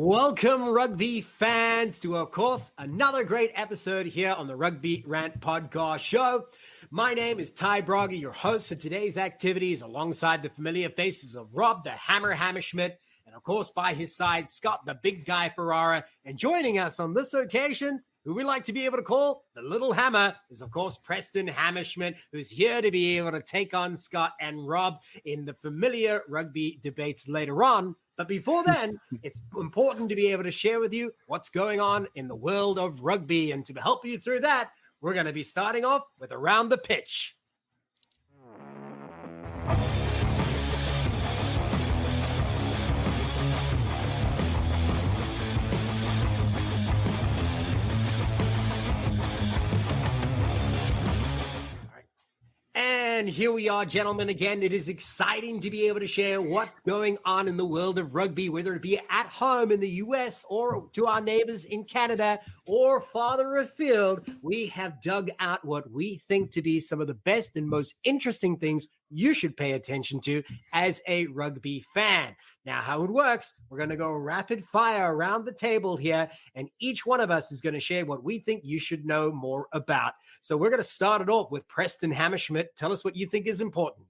Welcome, rugby fans, to, of course, another great episode here on the Rugby Rant podcast show. My name is Ty Braga, your host for today's activities, alongside the familiar faces of Rob the Hammer Hammerschmidt, and, of course, by his side, Scott the Big Guy Ferrara. And joining us on this occasion, who we like to be able to call the Little Hammer, is, of course, Preston Hammerschmidt, who's here to be able to take on Scott and Rob in the familiar rugby debates later on. But before then, it's important to be able to share with you what's going on in the world of rugby. And to help you through that, we're going to be starting off with Around the Pitch. And here we are, gentlemen, again. It is exciting to be able to share what's going on in the world of rugby, whether it be at home in the US or to our neighbors in Canada or farther afield. We have dug out what we think to be some of the best and most interesting things you should pay attention to as a rugby fan. Now, how it works, we're going to go rapid fire around the table here, and each one of us is going to share what we think you should know more about. So we're going to start it off with Preston Hammerschmidt. Tell us what you think is important.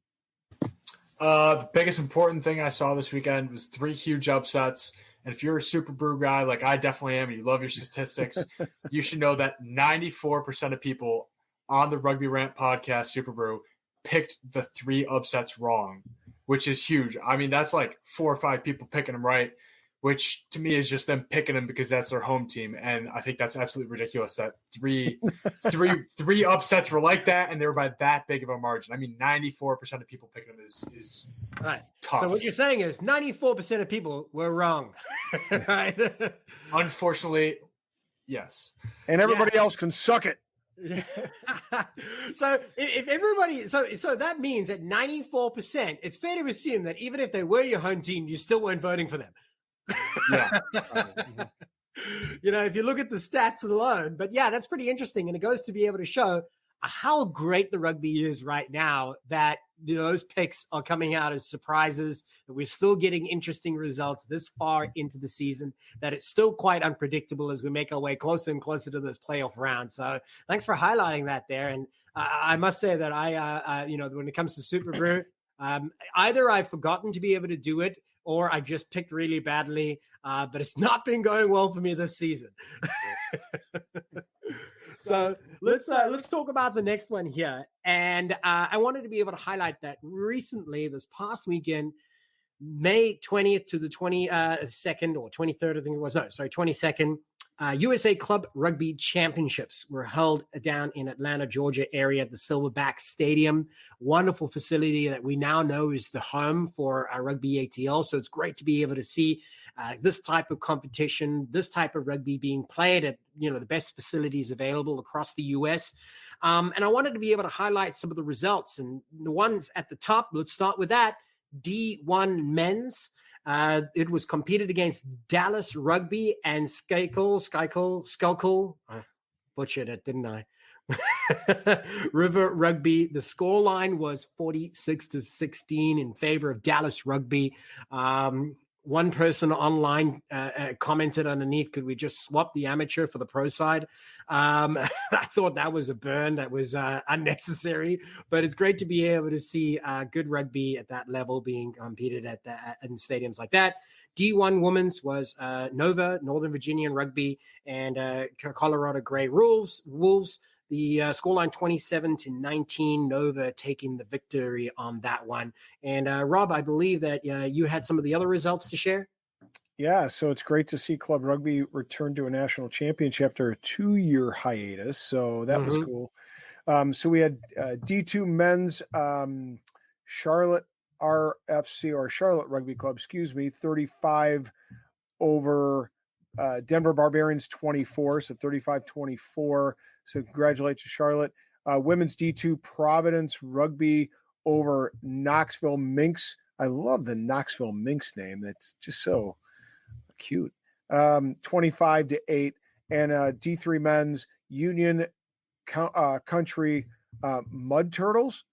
The biggest important thing I saw this weekend was 3 huge upsets. And if you're a Super Brew guy, like I definitely am, and you love your statistics, you should know that 94% of people on the Rugby Rant podcast, Super Brew, picked the 3 upsets wrong, which is huge. I mean, that's like 4 or 5 people picking them right, which to me is just them picking them because that's their home team. And I think that's absolutely ridiculous that three upsets were like that, and they were by that big of a margin. I mean, 94% of people picking them is right. Tough. So what you're saying is 94% of people were wrong. Right? Unfortunately, yes. And everybody else can suck it. So if everybody, so that means at 94%, it's fair to assume that even if they were your home team, you still weren't voting for them. Yeah. You know, if you look at the stats alone, but yeah, that's pretty interesting. And it goes to be able to show how great the rugby is right now, that those picks are coming out as surprises, that we're still getting interesting results this far into the season, that it's still quite unpredictable as we make our way closer and closer to this playoff round. So thanks for highlighting that there. And I must say that I when it comes to Super Brew, either I've forgotten to be able to do it, or I just picked really badly, but it's not been going well for me this season. So let's talk about the next one here. And I wanted to be able to highlight that recently, this past weekend, May 20th to the 22nd or 23rd, I think it was. No, sorry, 22nd. USA Club Rugby Championships were held down in Atlanta, Georgia area at the Silverback Stadium. Wonderful facility that we now know is the home for Rugby ATL. So it's great to be able to see this type of competition, this type of rugby being played at, the best facilities available across the US. And I wanted to be able to highlight some of the results, and the ones at the top. Let's start with that. D1 men's. It was competed against Dallas Rugby and Schuylkill. I butchered it, didn't I? River Rugby. The scoreline was 46-16 in favor of Dallas Rugby. One person online commented underneath, could we just swap the amateur for the pro side? I thought that was a burn. That was unnecessary, but it's great to be able to see good rugby at that level being competed in stadiums like that. D1 women's was Nova, Northern Virginia Rugby, and Colorado Gray Wolves. The scoreline 27-19, Nova taking the victory on that one. And Rob, I believe that you had some of the other results to share. Yeah, so it's great to see Club Rugby return to a national championship after a 2-year hiatus. So that was cool. So we had D2 men's Charlotte RFC, or Charlotte Rugby Club, 35 over Denver Barbarians 24, so 35-24. So congratulations, Charlotte. Women's D2 Providence Rugby over Knoxville Minx. I love the Knoxville Minx name. That's just so cute. 25-8. And D3 men's Union Country Mud Turtles.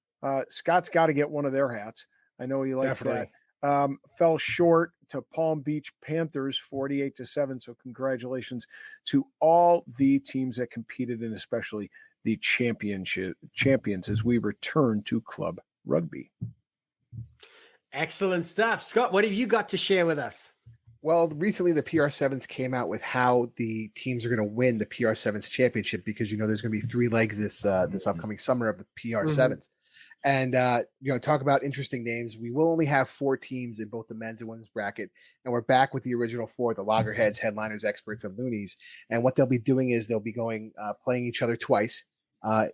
Scott's got to get one of their hats. I know he likes Definitely. fell short to Palm Beach Panthers 48-7. So congratulations to all the teams that competed, and especially the champions as we return to club rugby. Excellent stuff. Scott, what have you got to share with us? Well, recently the PR7s came out with how the teams are going to win the PR7s championship, because there's going to be 3 legs this upcoming summer of the PR7s. And talk about interesting names. We will only have 4 teams in both the men's and women's bracket, and we're back with the original 4: the loggerheads, headliners, experts, and loonies. And what they'll be doing is they'll be going playing each other twice,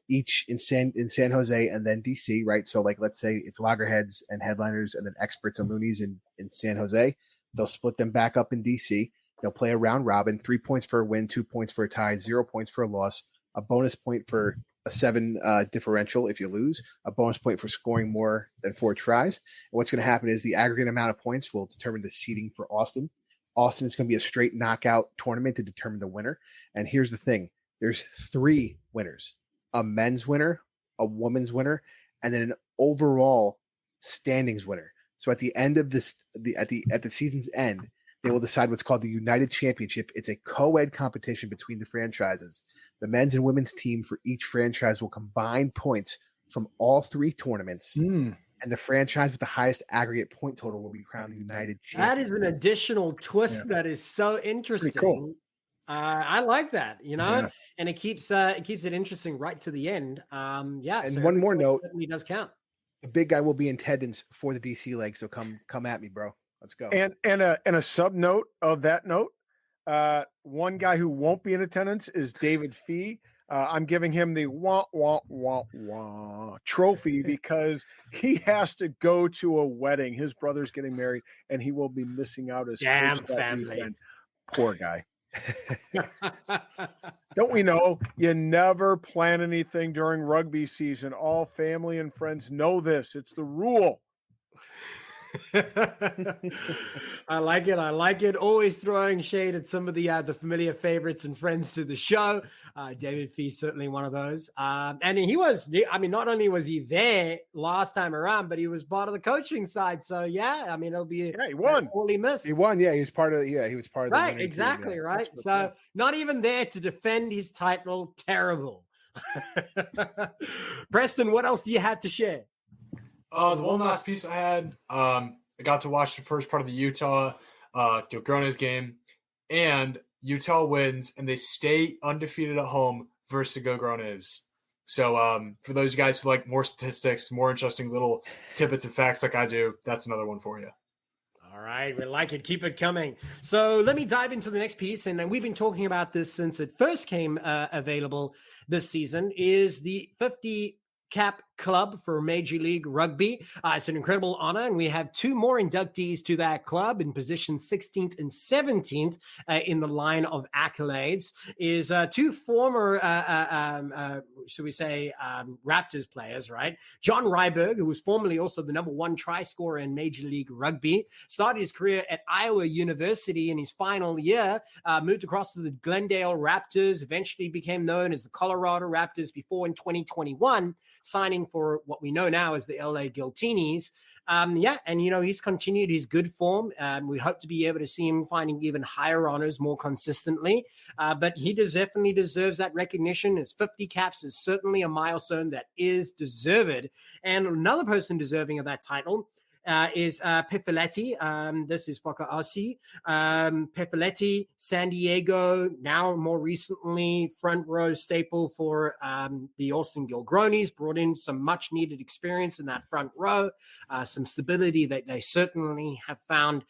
each in San Jose and then DC, right? So like, let's say it's loggerheads and headliners and then experts and loonies in San Jose. They'll split them back up in DC. They'll play a round robin, 3 points for a win, 2 points for a tie, 0 points for a loss, a bonus point for a 7 differential if you lose, a bonus point for scoring more than 4 tries. And what's going to happen is the aggregate amount of points will determine the seeding for Austin. Austin is going to be a straight knockout tournament to determine the winner. And here's the thing. There's 3 winners: a men's winner, a woman's winner, and then an overall standings winner. So at the end of this, at the season's end, they will decide what's called the United Championship. It's a co-ed competition between the franchises. The men's and women's team for each franchise will combine points from all 3 tournaments, and the franchise with the highest aggregate point total will be crowned the United Champion. That is an additional twist that is so interesting. Pretty cool. I like that, and it keeps it interesting right to the end. And so one more note, certainly does count. The big guy will be in attendance for the DC leg, so come at me, bro. Let's go. And a sub note of that note, one guy who won't be in attendance is David Fee. I'm giving him the wah wah wah wah trophy because he has to go to a wedding. His brother's getting married, and he will be missing out his family. Weekend. Poor guy. Don't we know you never plan anything during rugby season? All family and friends know this. It's the rule. I like it. Always throwing shade at some of the familiar favorites and friends to the show. David Fee, certainly one of those. And he was, not only was he there last time around, but he was part of the coaching side. So it'll be he won. All he missed. He won. Yeah, he was part of the right. Exactly. Team, right. So not even there to defend his title. Terrible. Preston, what else do you have to share? The one last piece I had, I got to watch the first part of the Utah Grones game, and Utah wins, and they stay undefeated at home versus the Go Grones. So for those guys who like more statistics, more interesting little tidbits and facts like I do, that's another one for you. All right, we like it. Keep it coming. So let me dive into the next piece, and we've been talking about this since it first came available this season, is the 50 cap club for Major League Rugby. It's an incredible honor, and we have 2 more inductees to that club in position 16th and 17th in the line of accolades. Is 2 former, should we say, Raptors players, right? John Ryberg, who was formerly also the #1 try scorer in Major League Rugby, started his career at Iowa University in his final year, moved across to the Glendale Raptors, eventually became known as the Colorado Raptors before in 2021, signing for what we know now as the LA Giltinis. And he's continued his good form. We hope to be able to see him finding even higher honors more consistently. But he definitely deserves that recognition. His 50 caps is certainly a milestone that is deserved. And another person deserving of that title is Pifiletti. This is Foka Asi. Pifiletti, San Diego, now more recently front row staple for the Austin Gilgronis, brought in some much needed experience in that front row. Some stability that they certainly have found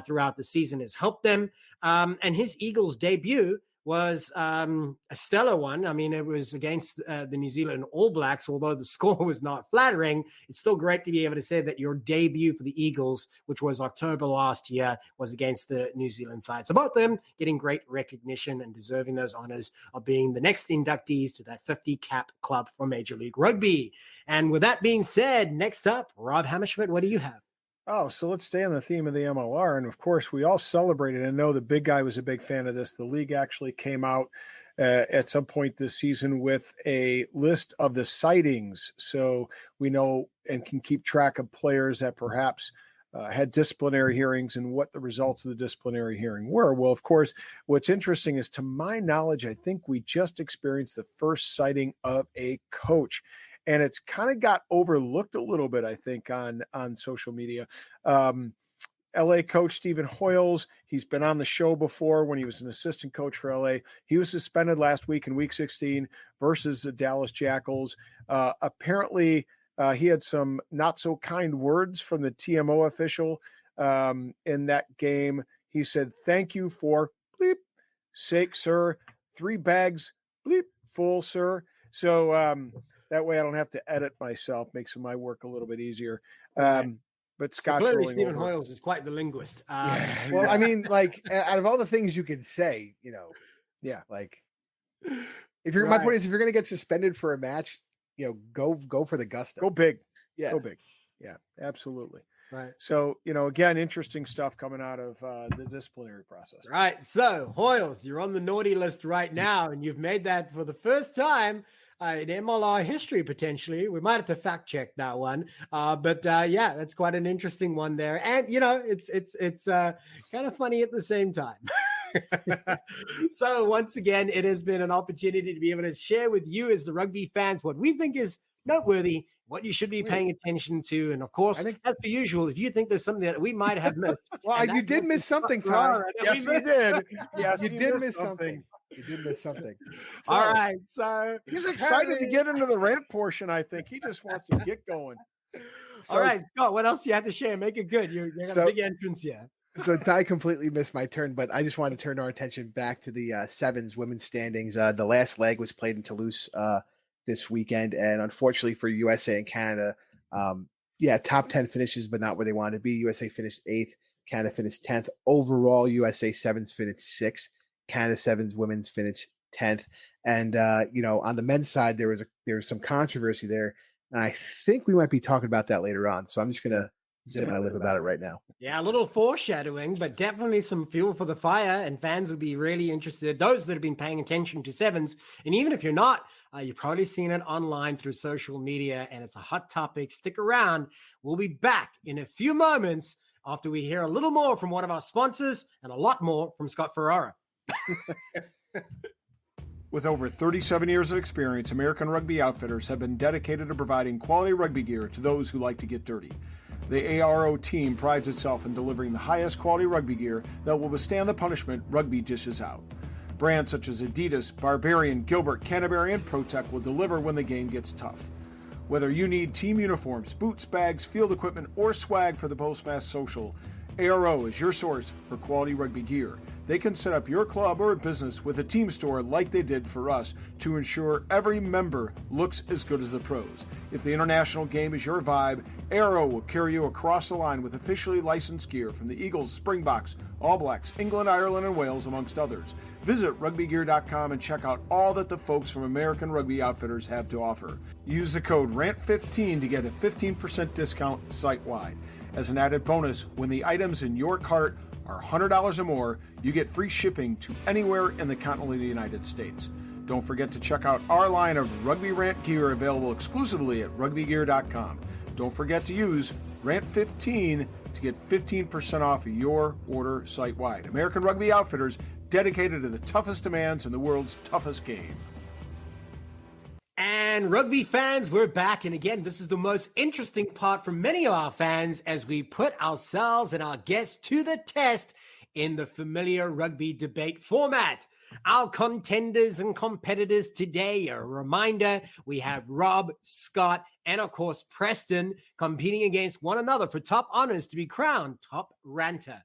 throughout the season has helped them. And his Eagles debut was a stellar one. I mean, it was against the New Zealand All Blacks, although the score was not flattering. It's still great to be able to say that your debut for the Eagles, which was October last year, was against the New Zealand side. So both of them getting great recognition and deserving those honors of being the next inductees to that 50 cap club for Major League Rugby. And with that being said, next up, Rob Hammerschmidt, what do you have? Oh, so let's stay on the theme of the MLR. And of course, we all celebrated and know the big guy was a big fan of this. The league actually came out at some point this season with a list of the sightings. So we know and can keep track of players that perhaps had disciplinary hearings and what the results of the disciplinary hearing were. Well, of course, what's interesting is, to my knowledge, I think we just experienced the first sighting of a coach, and it's kind of got overlooked a little bit, I think, on social media. LA coach Stephen Hoyles, he's been on the show before when he was an assistant coach for LA. He was suspended last week in week 16 versus the Dallas Jackals. Apparently, he had some not so kind words from the TMO official in that game. He said, "Thank you for bleep sake, sir. 3 bags bleep full, sir." So that way I don't have to edit myself, makes my work a little bit easier. But Scott's so clearly, rolling Stephen over. Hoyles is quite the linguist. Well, I mean, like, out of all the things you could say, like, if you're my point is, if you're going to get suspended for a match, go for the gusto. Go big. Yeah. Go big. Yeah, absolutely. Right. So, again, interesting stuff coming out of the disciplinary process. Right. So, Hoyles, you're on the naughty list right now, and you've made that for the first time in MLR history, potentially. We might have to fact check that one. But that's quite an interesting one there. And, it's kind of funny at the same time. So once again, it has been an opportunity to be able to share with you as the rugby fans what we think is noteworthy, what you should be paying attention to. And of course, as per usual, if you think there's something that we might have missed. Well, you did miss something, Ty. Yes, you did. Yes, you did miss something. You did miss something. So, all right. So he's excited to get into the rant portion, I think. He just wants to get going. All right, Scott, what else do you have to share? Make it good. You got a big entrance here. So Ty completely missed my turn, but I just wanted to turn our attention back to the sevens women's standings. The last leg was played in Toulouse this weekend, and unfortunately for USA and Canada, top 10 finishes, but not where they wanted to be. USA finished 8th, Canada finished 10th. Overall, USA sevens finished 6th, Canada sevens women's finished 10th. And on the men's side, there was some controversy there, and I think we might be talking about that later on. So I'm just gonna zip my lip about it right now. Yeah, a little foreshadowing, but definitely some fuel for the fire, and fans will be really interested. Those that have been paying attention to sevens, and even if you're not, you've probably seen it online through social media, and it's a hot topic. Stick around. We'll be back in a few moments after we hear a little more from one of our sponsors and a lot more from Scott Ferrara. With over 37 years of experience, American Rugby Outfitters have been dedicated to providing quality rugby gear to those who like to get dirty. The ARO team prides itself in delivering the highest quality rugby gear that will withstand the punishment rugby dishes out. Brands such as Adidas, Barbarian, Gilbert, Canterbury, and ProTech will deliver when the game gets tough. Whether you need team uniforms, boots, bags, field equipment, or swag for the Postmaster Social, ARO is your source for quality rugby gear. They can set up your club or business with a team store like they did for us to ensure every member looks as good as the pros. If the international game is your vibe, ARO will carry you across the line with officially licensed gear from the Eagles, Springboks, All Blacks, England, Ireland, and Wales, amongst others. Visit rugbygear.com and check out all that the folks from American Rugby Outfitters have to offer. Use the code RANT15 to get a 15% discount site-wide. As an added bonus, when the items in your cart are $100 or more, you get free shipping to anywhere in the continental United States. Don't forget to check out our line of Rugby Rant gear available exclusively at rugbygear.com. Don't forget to use RANT15 to get 15% off your order site-wide. American Rugby Outfitters, dedicated to the toughest demands in the world's toughest game. And rugby fans, we're back. And again, this is the most interesting part for many of our fans as we put ourselves and our guests to the test in the familiar rugby debate format. Our contenders and competitors today, a reminder, we have Rob, Scott, and of course, Preston competing against one another for top honors to be crowned top ranter.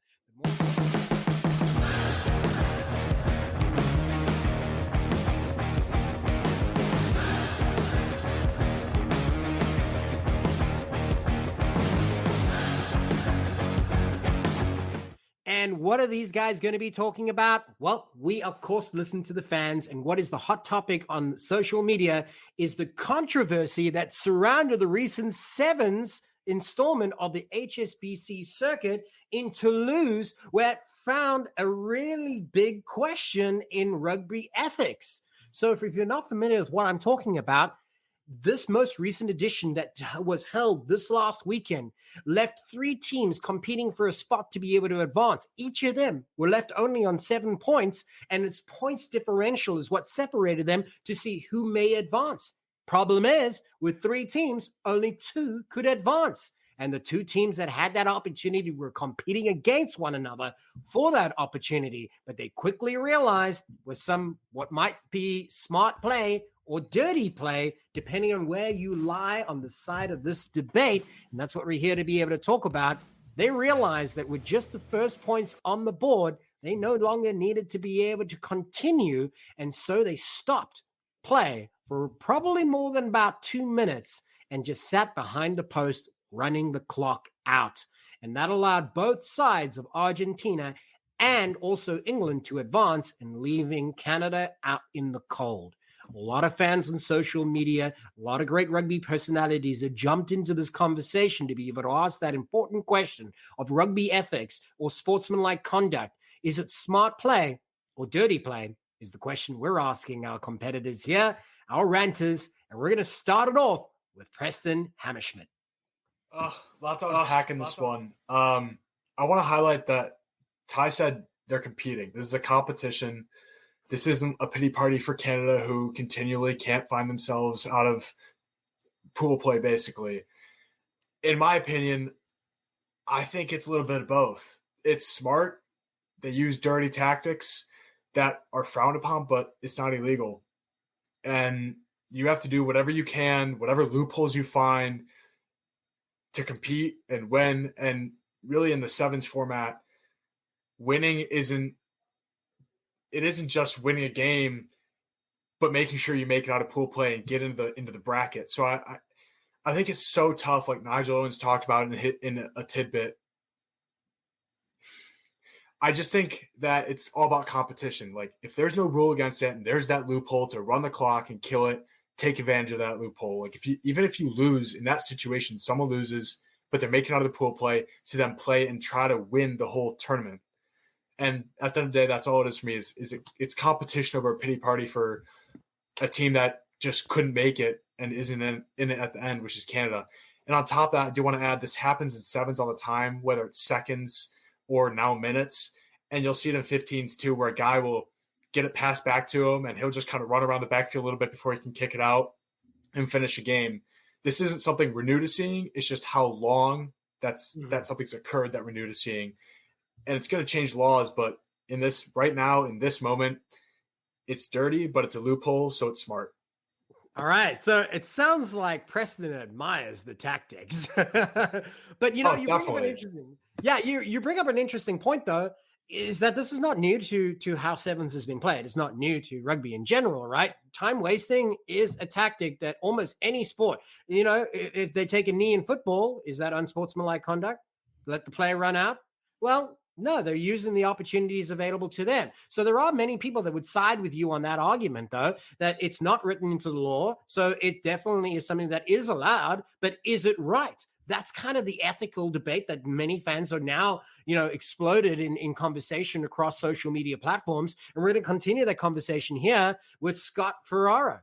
And what are these guys going to be talking about? Well, we, of course, listen to the fans. And what is the hot topic on social media is the controversy that surrounded the recent sevens installment of the HSBC circuit in Toulouse, where it found a really big question in rugby ethics. So if you're not familiar with what I'm talking about, this most recent edition that was held this last weekend left 3 teams competing for a spot to be able to advance. Each of them were left only on 7 points, and its points differential is what separated them to see who may advance. Problem is, with 3 teams, only 2 could advance. And the 2 teams that had that opportunity were competing against one another for that opportunity. But they quickly realized with some what might be smart play or dirty play, depending on where you lie on the side of this debate, and that's what we're here to be able to talk about, they realized that with just the first points on the board, they no longer needed to be able to continue. And so they stopped play for probably more than about 2 minutes and just sat behind the post running the clock out. And that allowed both sides of Argentina and also England to advance and leaving Canada out in the cold. A lot of fans on social media, a lot of great rugby personalities have jumped into this conversation to be able to ask that important question of rugby ethics or sportsmanlike conduct. Is it smart play or dirty play? Is the question we're asking our competitors here, our ranters, and we're going to start it off with Preston Hammerschmidt. Lots to unpack in this one. I want to highlight that Ty said they're competing. This is a competition. This isn't a pity party for Canada, who continually can't find themselves out of pool play, basically. In my opinion, I think it's a little bit of both. It's smart. They use dirty tactics that are frowned upon, but it's not illegal. And you have to do whatever you can, whatever loopholes you find to compete and win. And really, in the sevens format, winning isn't just winning a game, but making sure you make it out of pool play and get into the bracket. So I think it's so tough, like Nigel Owens talked about in a tidbit. I just think that it's all about competition. Like, if there's no rule against it and there's that loophole to run the clock and kill it, take advantage of that loophole. Like, even if you lose in that situation, someone loses, but they're making out of the pool play to then play and try to win the whole tournament. And at the end of the day, that's all it is for me. It's competition over a pity party for a team that just couldn't make it and isn't in it at the end, which is Canada. And on top of that, I do want to add, this happens in sevens all the time, whether it's seconds or now minutes. And you'll see it in 15s too, where a guy will get it passed back to him and he'll just kind of run around the backfield a little bit before he can kick it out and finish a game. This isn't something we're new to seeing. It's just how long that something's occurred that we're new to seeing. And it's going to change laws, but right now, in this moment, it's dirty, but it's a loophole, so it's smart. All right. So it sounds like Preston admires the tactics. But, you bring up an interesting – you bring up an interesting point, though, is that this is not new to how sevens has been played. It's not new to rugby in general, right? Time wasting is a tactic that almost any sport – if they take a knee in football, is that unsportsmanlike conduct? Let the player run out? Well, no, they're using the opportunities available to them. So there are many people that would side with you on that argument, though, that it's not written into the law. So it definitely is something that is allowed, but is it right? That's kind of the ethical debate that many fans are now, exploded in conversation across social media platforms. And we're going to continue that conversation here with Scott Ferrara.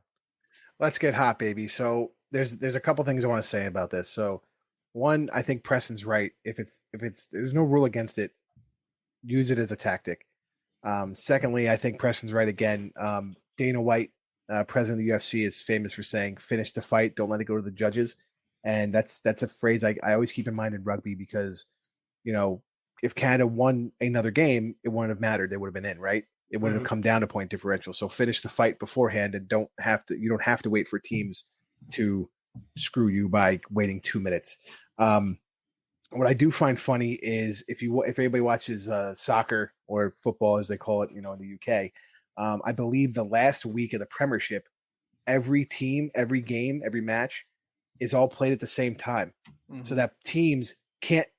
Let's get hot, baby. So there's a couple things I want to say about this. So one, I think Preston's right. If there's no rule against it, use it as a tactic. Secondly, I think Preston's right again. Dana White, president of the UFC, is famous for saying, "Finish the fight, don't let it go to the judges." And that's a phrase I always keep in mind in rugby, because, if Canada won another game, it wouldn't have mattered. They would have been in, right? It wouldn't have come down to point differential. So finish the fight beforehand, and you don't have to wait for teams to screw you by waiting 2 minutes. What I do find funny is if anybody watches soccer or football, as they call it, in the UK, I believe the last week of the Premiership, every team, every game, every match is all played at the same time, so that teams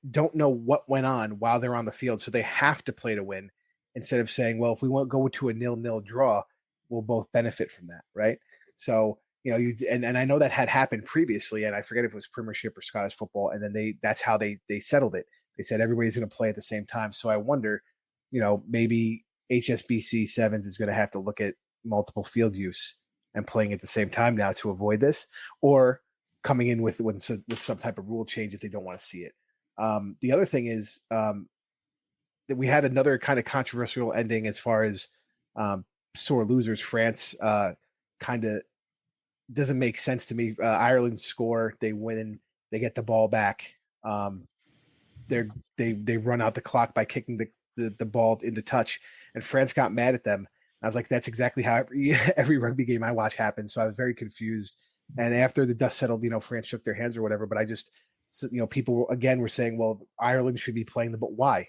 don't know what went on while they're on the field, so they have to play to win, instead of saying, well, if we won't go to a 0-0 draw, we'll both benefit from that, right? So and I know that had happened previously, and I forget if it was Premiership or Scottish football, and then that's how they settled it. They said everybody's going to play at the same time. So I wonder, maybe HSBC sevens is going to have to look at multiple field use and playing at the same time now to avoid this, or coming in with some type of rule change if they don't want to see it. The other thing is that we had another kind of controversial ending as far as sore losers. France kind of doesn't make sense to me. Ireland score, they win, they get the ball back. They run out the clock by kicking the ball into touch, and France got mad at them. I was like, that's exactly how every rugby game I watch happens. So I was very confused. And after the dust settled, France shook their hands or whatever. But I just, people again were saying, well, Ireland should be playing but why?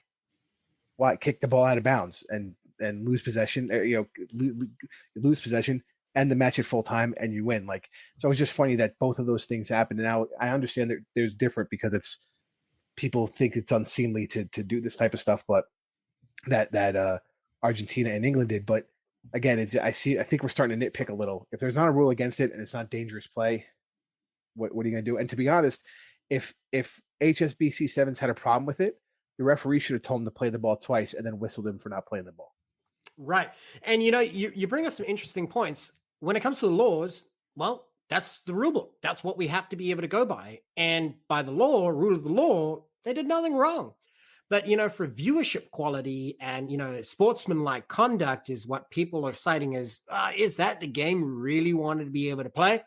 Why kick the ball out of bounds and lose possession? Lose possession, end the match at full time, and you win. So it was just funny that both of those things happened. And now I understand that there's different because it's people think it's unseemly to do this type of stuff, but that Argentina and England did. But again, I think we're starting to nitpick a little. If there's not a rule against it and it's not dangerous play, what are you going to do? And to be honest, if HSBC Sevens had a problem with it, the referee should have told him to play the ball twice and then whistled him for not playing the ball. Right. And, you bring up some interesting points. When it comes to the laws, well, that's the rule book. That's what we have to be able to go by. And by the law, rule of the law, they did nothing wrong. But, for viewership quality and, sportsmanlike conduct is what people are citing as, is that the game we really wanted to be able to play?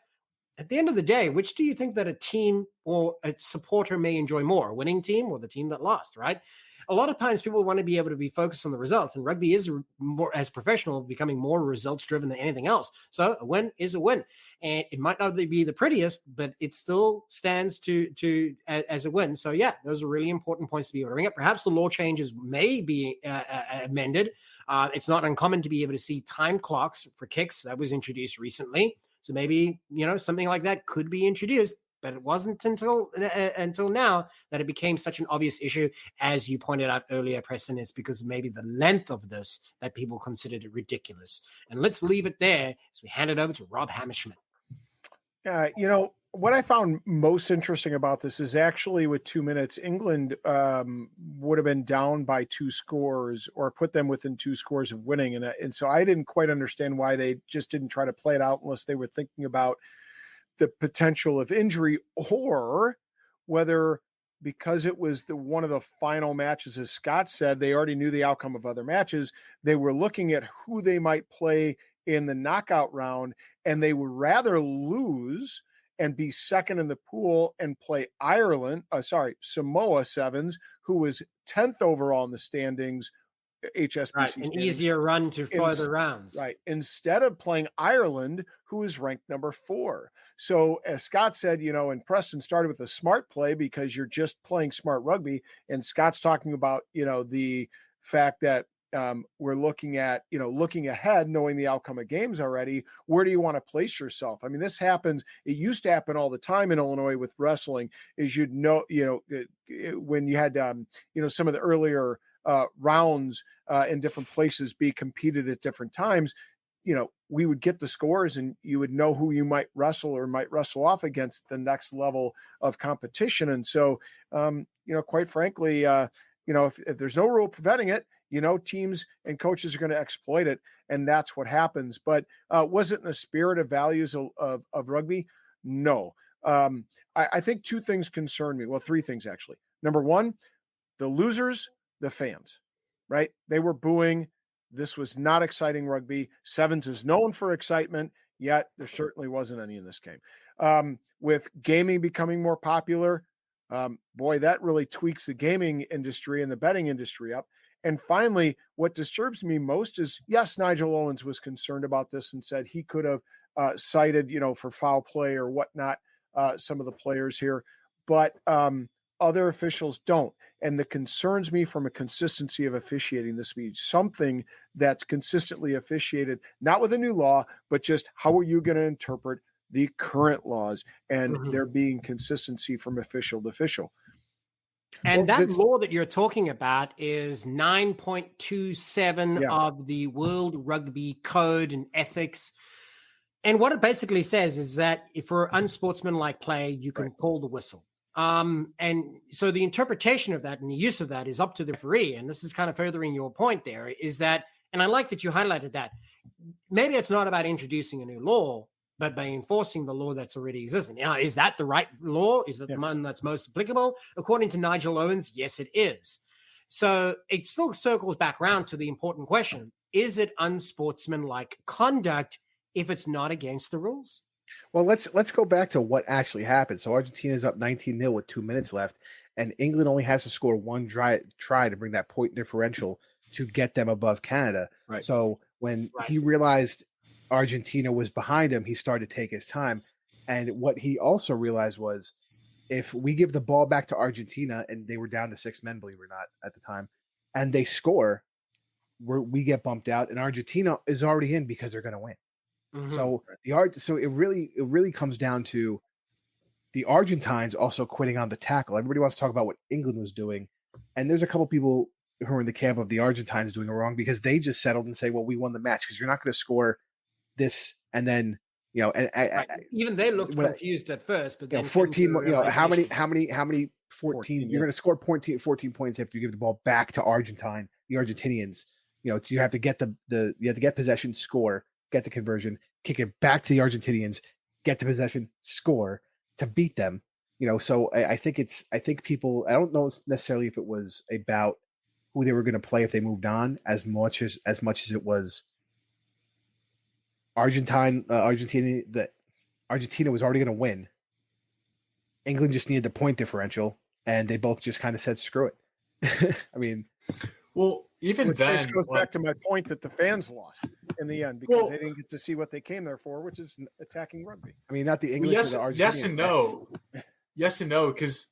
At the end of the day, which do you think that a team or a supporter may enjoy more, a winning team or the team that lost, right? A lot of times people want to be able to be focused on the results, and rugby is more, as professional, becoming more results driven than anything else. So a win is a win, and it might not be the prettiest, but it still stands as a win. So yeah, those are really important points to be able to bring up. Perhaps the law changes may be amended. It's not uncommon to be able to see time clocks for kicks. That was introduced recently. So maybe, something like that could be introduced. But it wasn't until now that it became such an obvious issue, as you pointed out earlier, Preston, is because maybe the length of this that people considered it ridiculous. And let's leave it there as we hand it over to Rob Hammerschmidt. What I found most interesting about this is actually with 2 minutes, England would have been down by 2 scores or put them within 2 scores of winning. And so I didn't quite understand why they just didn't try to play it out unless they were thinking about the potential of injury, or whether because it was one of the final matches, as Scott said, they already knew the outcome of other matches. They were looking at who they might play in the knockout round, and they would rather lose and be second in the pool and play Samoa Sevens, who was 10th overall in the standings, HSBC. Right, an easier run to further rounds. Right. Instead of playing Ireland, who is ranked number 4. So as Scott said, and Preston started with a smart play because you're just playing smart rugby. And Scott's talking about, the fact that we're looking at, looking ahead, knowing the outcome of games already. Where do you want to place yourself? I mean, this happens. It used to happen all the time in Illinois with wrestling, is when you had, some of the earlier rounds in different places be competed at different times, we would get the scores and you would know who you might wrestle or might wrestle off against the next level of competition. And so, quite frankly, if there's no rule preventing it, teams and coaches are going to exploit it, and that's what happens. But was it in the spirit of values of rugby? No. I think 2 things concern me. Well, 3 things, actually. Number 1, the losers, the fans, right? They were booing. This was not exciting rugby. Sevens is known for excitement, yet there certainly wasn't any in this game. With gaming becoming more popular, that really tweaks the gaming industry and the betting industry up. And finally, what disturbs me most is, yes, Nigel Owens was concerned about this and said he could have cited, for foul play or whatnot, some of the players here, but other officials don't. And that concerns me from a consistency of officiating. This means something that's consistently officiated, not with a new law, but just how are you going to interpret the current laws, and there being consistency from official to official. And that law that you're talking about is 9.27 of the World Rugby Code and Ethics. And what it basically says is that if for unsportsmanlike play, you can call the whistle. And so the interpretation of that and the use of that is up to the referee. And this is kind of furthering your point there, is that, and I like that you highlighted that, maybe it's not about introducing a new law, but by enforcing the law that's already existing. Now, is that the right law? Is that the one that's most applicable? According to Nigel Owens, yes, it is. So it still circles back around to the important question: is it unsportsmanlike conduct if it's not against the rules? Well, let's go back to what actually happened. So Argentina's up 19-0 with 2 minutes left, and England only has to score one try to bring that point differential to get them above Canada. Right. So when he realized Argentina was behind him, he started to take his time. And what he also realized was, if we give the ball back to Argentina, and they were down to 6 men, believe it or not, at the time, and they score, we get bumped out, and Argentina is already in because they're going to win. So it really comes down to the Argentines also quitting on the tackle. Everybody wants to talk about what England was doing, and there's a couple people who are in the camp of the Argentines doing it wrong because they just settled and say, "Well, we won the match," because you're not going to score this and then even they looked confused at first, but then 14. How many 14? You're going to score 14 points after you give the ball back to the Argentinians. You have to get you have to get possession, score, get the conversion, kick it back to the Argentinians, get the possession, score to beat them. So I think people, I don't know necessarily if it was about who they were going to play if they moved on as much as it was Argentina. That Argentina was already going to win. England just needed the point differential, and they both just kind of said, "Screw it." I mean, well, even which then goes back to my point that the fans lost in the end because they didn't get to see what they came there for, which is attacking rugby. I mean, not the English or the Argentinians. Yes and no. Yes and no, because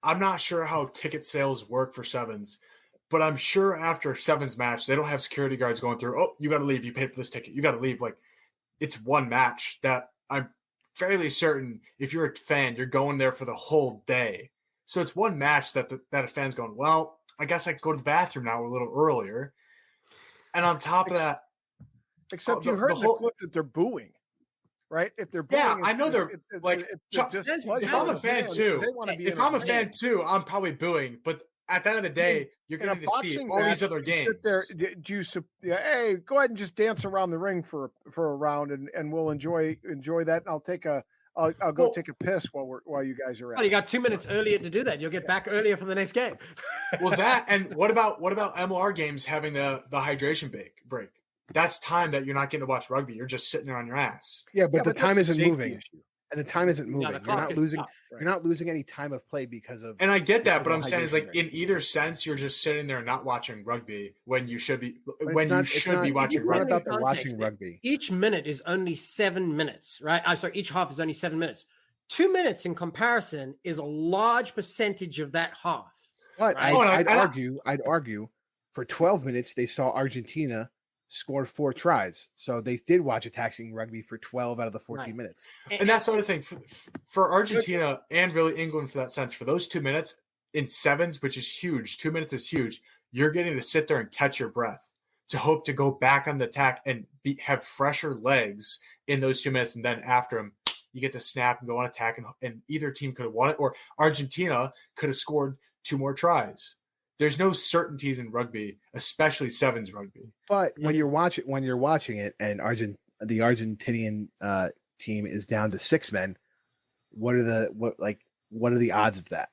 I'm not sure how ticket sales work for sevens, but I'm sure after a sevens match, they don't have security guards going through, "Oh, you got to leave. You paid for this ticket. You got to leave." Like, it's one match that I'm fairly certain if you're a fan, you're going there for the whole day. So it's one match that a fan's going, "Well, I guess I can go to the bathroom now a little earlier." And on top of that, except you heard the clip that they're booing, right? If they're booing, I know they're like. If I'm a fan too, I'm probably booing. But at the end of the day, you're going to see all these other games. Sit there, hey, go ahead and just dance around the ring for a round, and we'll enjoy that. And I'll go take a piss while you guys are at. Well, you got 2 minutes earlier to do that. You'll get back earlier for the next game. Well, that and what about MLR games having the hydration break? That's time that you're not getting to watch rugby. You're just sitting there on your ass. Yeah, but the time isn't moving. Issue. And the time isn't moving. No, you're not losing. You're not losing any time of play because of. And I get that, but I'm saying is like in either sense, you're just sitting there not watching rugby when you should be. Be watching rugby. It's not about the watching rugby. Each minute is only 7 minutes, right? I'm sorry. Each half is only 7 minutes. 2 minutes in comparison is a large percentage of that half. But right? I'd argue for 12 minutes they saw Argentina scored 4 tries. So they did watch attacking rugby for 12 out of the 14 minutes. And that's the other thing for Argentina and really England for that sense, for those 2 minutes in sevens, which is huge. 2 minutes is huge. You're getting to sit there and catch your breath to hope to go back on the attack and have fresher legs in those 2 minutes. And then after them, you get to snap and go on attack, and either team could have won it, or Argentina could have scored 2 more tries. There's no certainties in rugby, especially sevens rugby. But when you're watching it, and the Argentinian team is down to 6 men, what are the odds of that?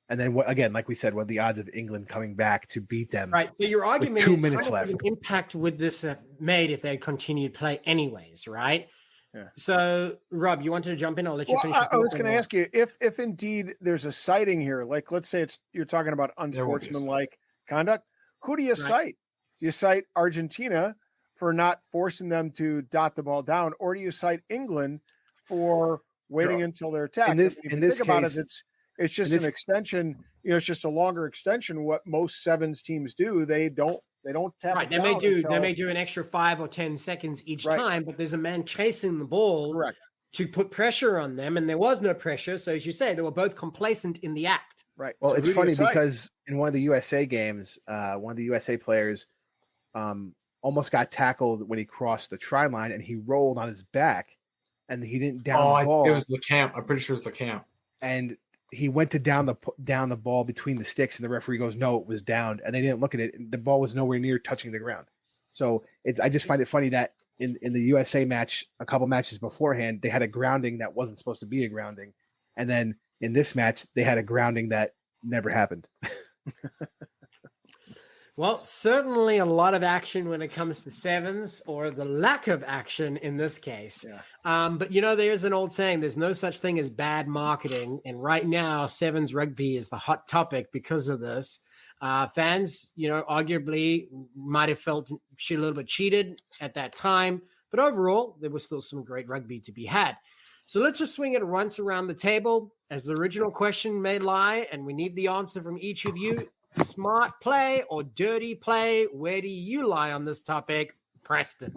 And then like we said, what are the odds of England coming back to beat them? Right. So your argument with 2 is minutes left. What impact would this have made if they continued play anyways, right? Yeah. So, Rob, you wanted to jump in? I'll let you finish. I was going to ask you if indeed there's a citing here, like let's say you're talking about unsportsmanlike conduct. Who do you cite? Do you cite Argentina for not forcing them to dot the ball down, or do you cite England for waiting until they're attacked? In this case, about it, it's just an extension. It's just a longer extension. What most sevens teams do, they don't tap. Right. They may do an extra 5 or 10 seconds each time, but there's a man chasing the ball to put pressure on them, and there was no pressure. So as you say, they were both complacent in the act. Right. Well, it's funny because in one of the USA games, one of the USA players almost got tackled when he crossed the try line, and he rolled on his back, and he didn't down the ball. It was LeCamp. I'm pretty sure it was LeCamp. And he went to down the ball between the sticks, and the referee goes, "No, it was down," and they didn't look at it. The ball was nowhere near touching the ground. So I just find it funny that in the USA match, a couple matches beforehand, they had a grounding that wasn't supposed to be a grounding. And then in this match, they had a grounding that never happened. Well, certainly a lot of action when it comes to sevens, or the lack of action in this case. Yeah. But there's an old saying, there's no such thing as bad marketing. And right now, sevens rugby is the hot topic because of this. Fans, arguably might have felt a little bit cheated at that time. But overall, there was still some great rugby to be had. So let's just swing it once around the table, as the original question may lie, and we need the answer from each of you. Smart play or dirty play? Where do you lie on this topic, Preston?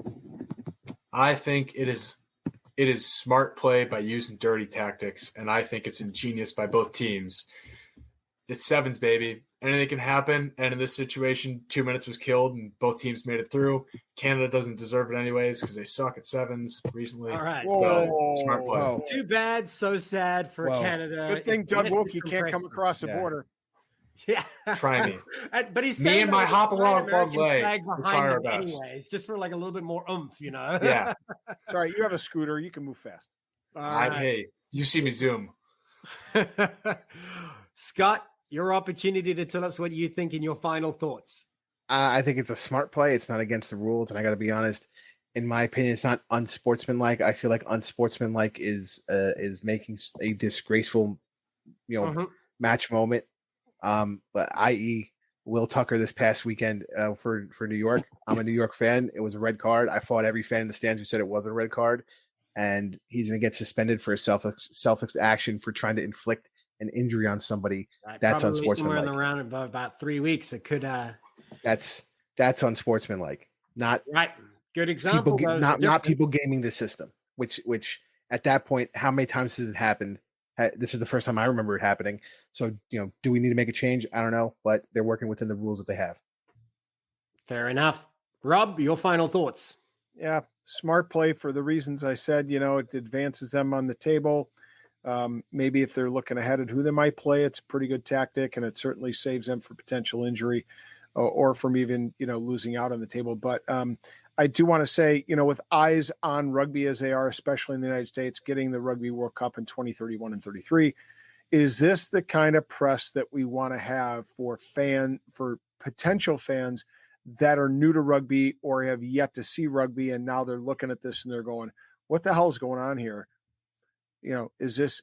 I think it is smart play by using dirty tactics, and I think it's ingenious by both teams. It's sevens, baby. Anything can happen, and in this situation, 2 minutes was killed, and both teams made it through. Canada doesn't deserve it anyways because they suck at sevens recently. All right. So, smart play. Whoa. Too bad, so sad for Canada. Good thing Doug Wilkie can't come across the border. Yeah. Try me. But he's Me and my hop along American parlay. flag We'll behind try our him best. anyways, just for like a little bit more oomph, Yeah. Sorry, you have a scooter. You can move fast. Hey, you see me zoom. Scott, your opportunity to tell us what you think in your final thoughts. I think it's a smart play. It's not against the rules, and I got to be honest. In my opinion, it's not unsportsmanlike. I feel like unsportsmanlike is making a disgraceful, match moment. But i.e. Will Tucker this past weekend for New York. I'm a New York fan. It was a red card. I fought every fan in the stands who said it wasn't a red card, and he's going to get suspended for a selfish action for trying to inflict an injury on somebody. That's unsportsmanlike. Somewhere in the round about 3 weeks, it could. That's unsportsmanlike. Not right. Good example. Not people gaming the system. Which at that point, how many times has it happened? This is the first time I remember it happening. So, do we need to make a change? I don't know, but they're working within the rules that they have. Fair enough. Rob, your final thoughts. Yeah, smart play for the reasons I said. It advances them on the table. Maybe if they're looking ahead at who they might play, it's a pretty good tactic, and it certainly saves them from potential injury or from even, losing out on the table. But I do want to say, with eyes on rugby as they are, especially in the United States, getting the Rugby World Cup in 2031 and 33, is this the kind of press that we want to have for potential fans that are new to rugby or have yet to see rugby, and now they're looking at this and they're going, what the hell is going on here? Is this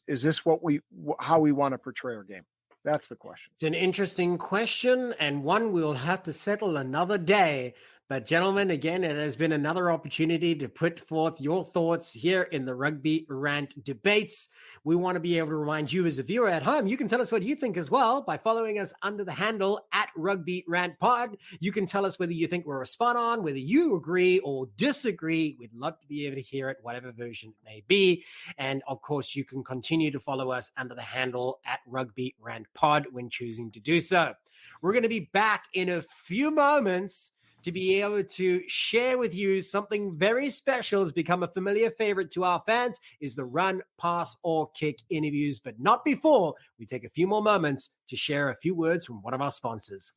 how we want to portray our game? That's the question. It's an interesting question, and one we'll have to settle another day. But gentlemen, again, it has been another opportunity to put forth your thoughts here in the Rugby Rant debates. We want to be able to remind you as a viewer at home, you can tell us what you think as well by following us under the handle at Rugby Rant Pod. You can tell us whether you think we're spot on, whether you agree or disagree. We'd love to be able to hear it, whatever version it may be. And of course, you can continue to follow us under the handle at Rugby Rant Pod when choosing to do so. We're going to be back in a few moments to be able to share with you something very special. Has become a familiar favorite to our fans, is the run, pass, or kick interviews, but not before we take a few more moments to share a few words from one of our sponsors.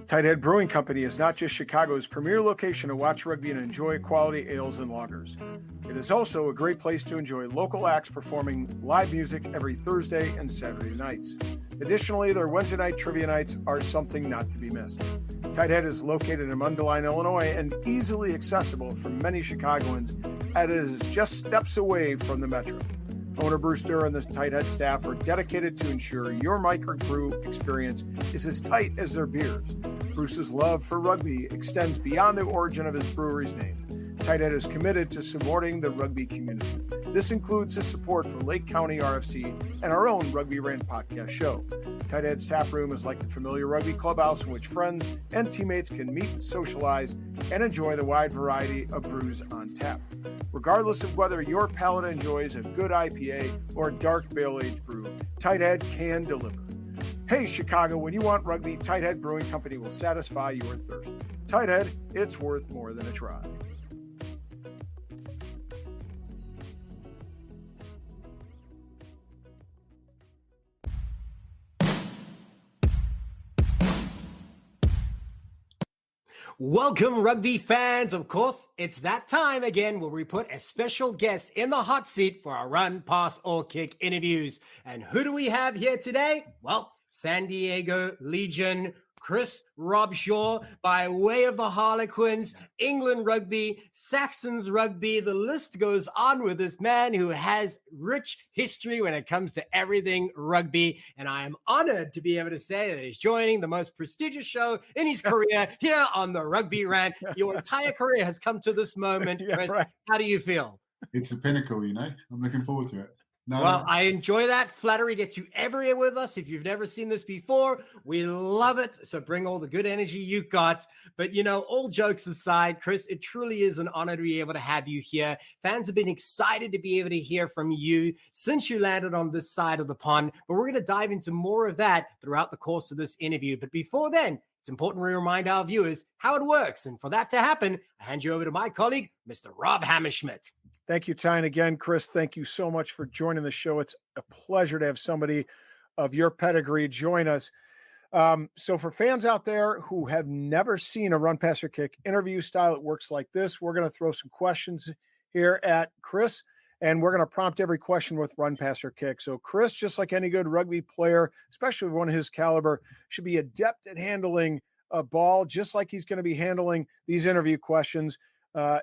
Tighthead Brewing Company is not just Chicago's premier location to watch rugby and enjoy quality ales and lagers. It is also a great place to enjoy local acts performing live music every Thursday and Saturday nights. Additionally, their Wednesday night trivia nights are something not to be missed. Tighthead is located in Mundelein, Illinois, and easily accessible for many Chicagoans, as it is just steps away from the metro. Owner Bruce Durr and the Tighthead staff are dedicated to ensure your microbrew experience is as tight as their beers. Bruce's love for rugby extends beyond the origin of his brewery's name. Tighthead is committed to supporting the rugby community. This includes his support for Lake County RFC and our own Rugby Rant podcast show. Tighthead's tap room is like the familiar rugby clubhouse in which friends and teammates can meet, socialize, and enjoy the wide variety of brews on tap. Regardless of whether your palate enjoys a good IPA or a dark barrel-aged brew, Tighthead can deliver. Hey, Chicago, when you want rugby, Tighthead Brewing Company will satisfy your thirst. Tighthead, it's worth more than a try. Welcome, rugby fans. Of course, it's that time again where we put a special guest in the hot seat for our run, pass, or kick interviews. And who do we have here today? Well, San Diego Legion, Chris Robshaw, by way of the Harlequins, England Rugby, Saxons Rugby. The list goes on with this man who has rich history when it comes to everything rugby. And I am honored to be able to say that he's joining the most prestigious show in his career here on the Rugby Rant. Your entire career has come to this moment. Chris, right. How do you feel? It's a pinnacle, you know. I'm looking forward to it. Well, I enjoy that. Flattery gets you everywhere with us. If you've never seen this before, we love it. So bring all the good energy you've got. But, you know, all jokes aside, Chris, it truly is an honor to be able to have you here. Fans have been excited to be able to hear from you since you landed on this side of the pond. But we're going to dive into more of that throughout the course of this interview. But before then, it's important to remind our viewers how it works. And for that to happen, I hand you over to my colleague, Mr. Rob Hammerschmidt. Thank you, Ty. And again, Chris, thank you so much for joining the show. It's a pleasure to have somebody of your pedigree join us. So for fans out there who have never seen a run, pass, or kick interview style, it works like this. We're going to throw some questions here at Chris, and we're going to prompt every question with run, pass, or kick. So Chris, just like any good rugby player, especially one of his caliber, should be adept at handling a ball, just like he's going to be handling these interview questions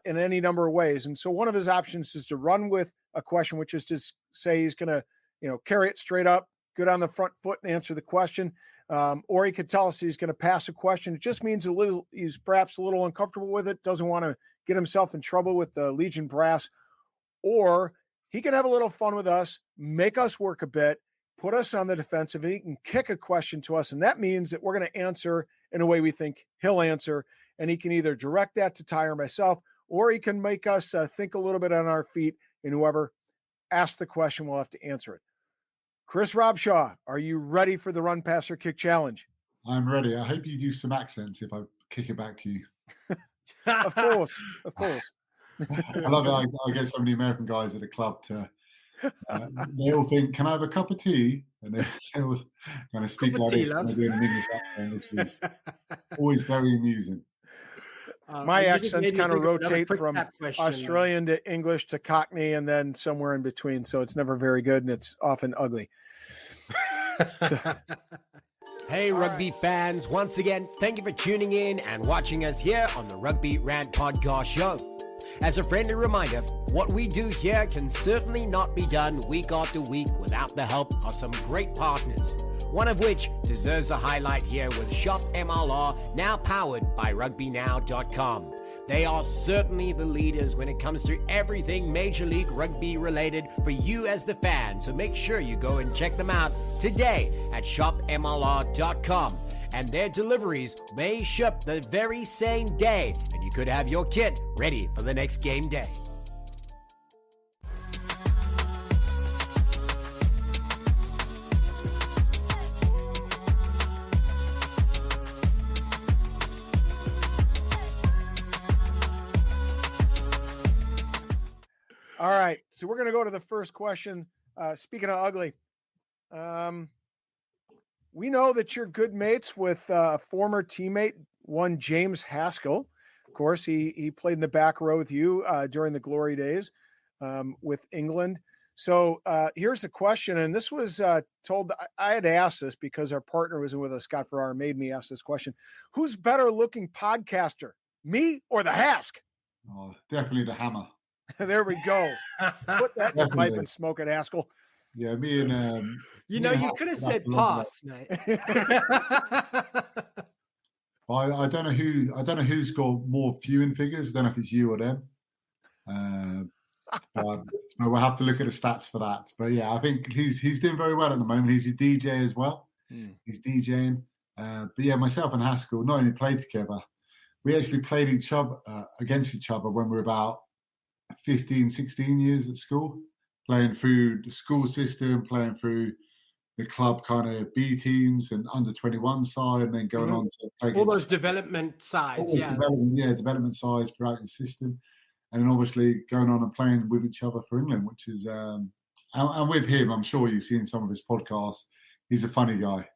in any number of ways. And so one of his options is to run with a question, which is to say he's going to, carry it straight up, good on the front foot and answer the question. Or he could tell us he's going to pass a question. It just means he's perhaps a little uncomfortable with it, doesn't want to get himself in trouble with the Legion brass. Or he can have a little fun with us, make us work a bit, put us on the defensive, and he can kick a question to us. And that means that we're going to answer in a way we think he'll answer. And he can either direct that to Ty or myself, or he can make us think a little bit on our feet, and whoever asks the question will have to answer it. Chris Robshaw, are you ready for the run, pass, or kick challenge? I'm ready. I hope you do some accents if I kick it back to you. Of course. I love it. I get so many American guys at the club to, they all think, can I have a cup of tea? And they all kind of speak like this when they're doing an English accent, which is always very amusing. My accents kind of rotate from Australian to English to Cockney and then somewhere in between. So it's never very good and it's often ugly. Hey, rugby fans. Once again, thank you for tuning in and watching us here on the Rugby Rant podcast show. As a friendly reminder, what we do here can certainly not be done week after week without the help of some great partners, one of which deserves a highlight here with Shop MLR, now powered by RugbyNow.com. They are certainly the leaders when it comes to everything Major League Rugby related for you as the fan, so make sure you go and check them out today at ShopMLR.com. And their deliveries may ship the very same day, and you could have your kit ready for the next game day. All right, so we're going to go to the first question. Speaking of ugly, we know that you're good mates with a former teammate, one James Haskell. Of course, he played in the back row with you during the glory days with England. So here's the question, and this was told. I had asked this because our partner was with us, Scott Farrar, made me ask this question. Who's better looking podcaster, me or the Hask? Oh, definitely the Hammer. There we go. Put that in the pipe and smoke it, Haskell. Yeah, me and you could have said pass, mate. I don't know who's got more viewing figures. I don't know if it's you or them. But we'll have to look at the stats for that. But yeah, I think he's doing very well at the moment. He's a DJ as well. He's DJing. But yeah, myself and Haskell not only played together, we actually played against each other when we were about 15, 16 years at school, playing through the school system, playing through the club kind of B teams and under 21 side, and then going on to play all those development sides. Development sides throughout the system. And then obviously going on and playing with each other for England, which is, and with him, I'm sure you've seen some of his podcasts. He's a funny guy.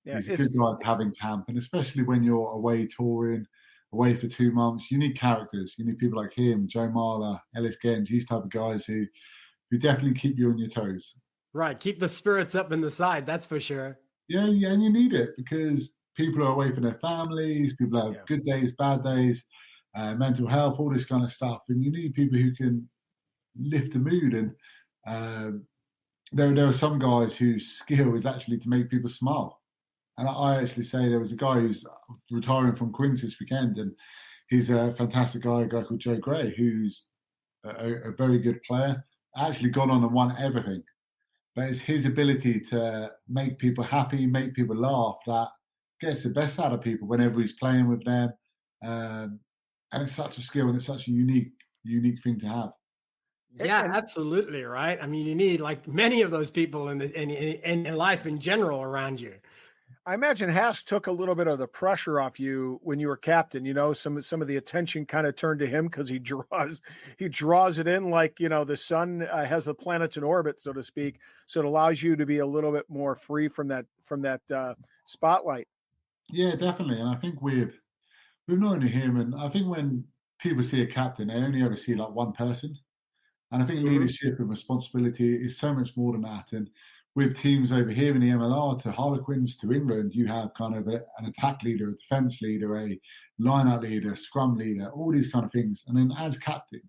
Yeah, he's a good guy to have in camp, and especially when you're away touring away for 2 months. You need characters. You need people like him, Joe Marler, Ellis Gaines, these type of guys who definitely keep you on your toes. Right. Keep the spirits up in the side. That's for sure. Yeah, and you need it because people are away from their families. People have good days, bad days, mental health, all this kind of stuff. And you need people who can lift the mood. And there are some guys whose skill is actually to make people smile. And I actually say there was a guy who's retiring from Queen's this weekend, and he's a fantastic guy, a guy called Joe Gray, who's a very good player, actually gone on and won everything. But it's his ability to make people happy, make people laugh, that gets the best out of people whenever he's playing with them. And it's such a skill, and it's such a unique thing to have. Yeah, absolutely. Right. I mean, you need like many of those people in life in general around you. I imagine Haas took a little bit of the pressure off you when you were captain. You know, some of the attention kind of turned to him because he draws it in like, you know, the sun has the planets in orbit, so to speak. So it allows you to be a little bit more free from that spotlight. Yeah, definitely. And I think we've known him, and I think when people see a captain, they only ever see like one person. And I think leadership and responsibility is so much more than that. And with teams over here in the MLR, to Harlequins, to England, you have kind of an attack leader, a defence leader, a line-out leader, scrum leader, all these kind of things. And then as captain,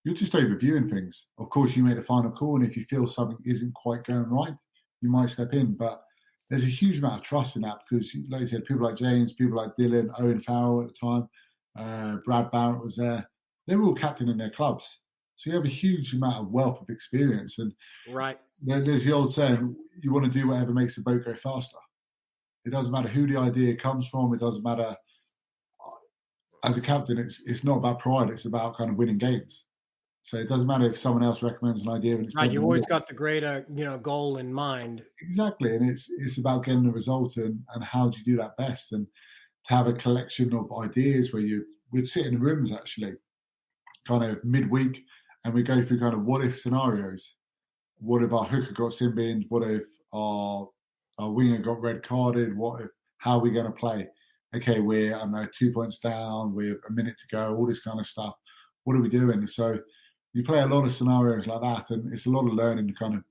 you're just overviewing things. Of course, you make the final call, and if you feel something isn't quite going right, you might step in. But there's a huge amount of trust in that because, like I said, people like James, people like Dylan, Owen Farrell at the time, Brad Barrett was there. They were all captain in their clubs. So you have a huge amount of wealth of experience. And there's the old saying, you want to do whatever makes the boat go faster. It doesn't matter who the idea comes from. It doesn't matter. As a captain, it's not about pride. It's about kind of winning games. So it doesn't matter if someone else recommends an idea. And it's right. You've always got the greater, goal in mind. Exactly. And it's about getting the result and how do you do that best. And to have a collection of ideas where we'd sit in the rooms actually kind of midweek, and we go through kind of what if scenarios. What if our hooker got sin binned? What if our winger got red carded? How are we going to play? Okay, we're 2 points down, we have a minute to go, all this kind of stuff. What are we doing? So you play a lot of scenarios like that, and it's a lot of learning kind of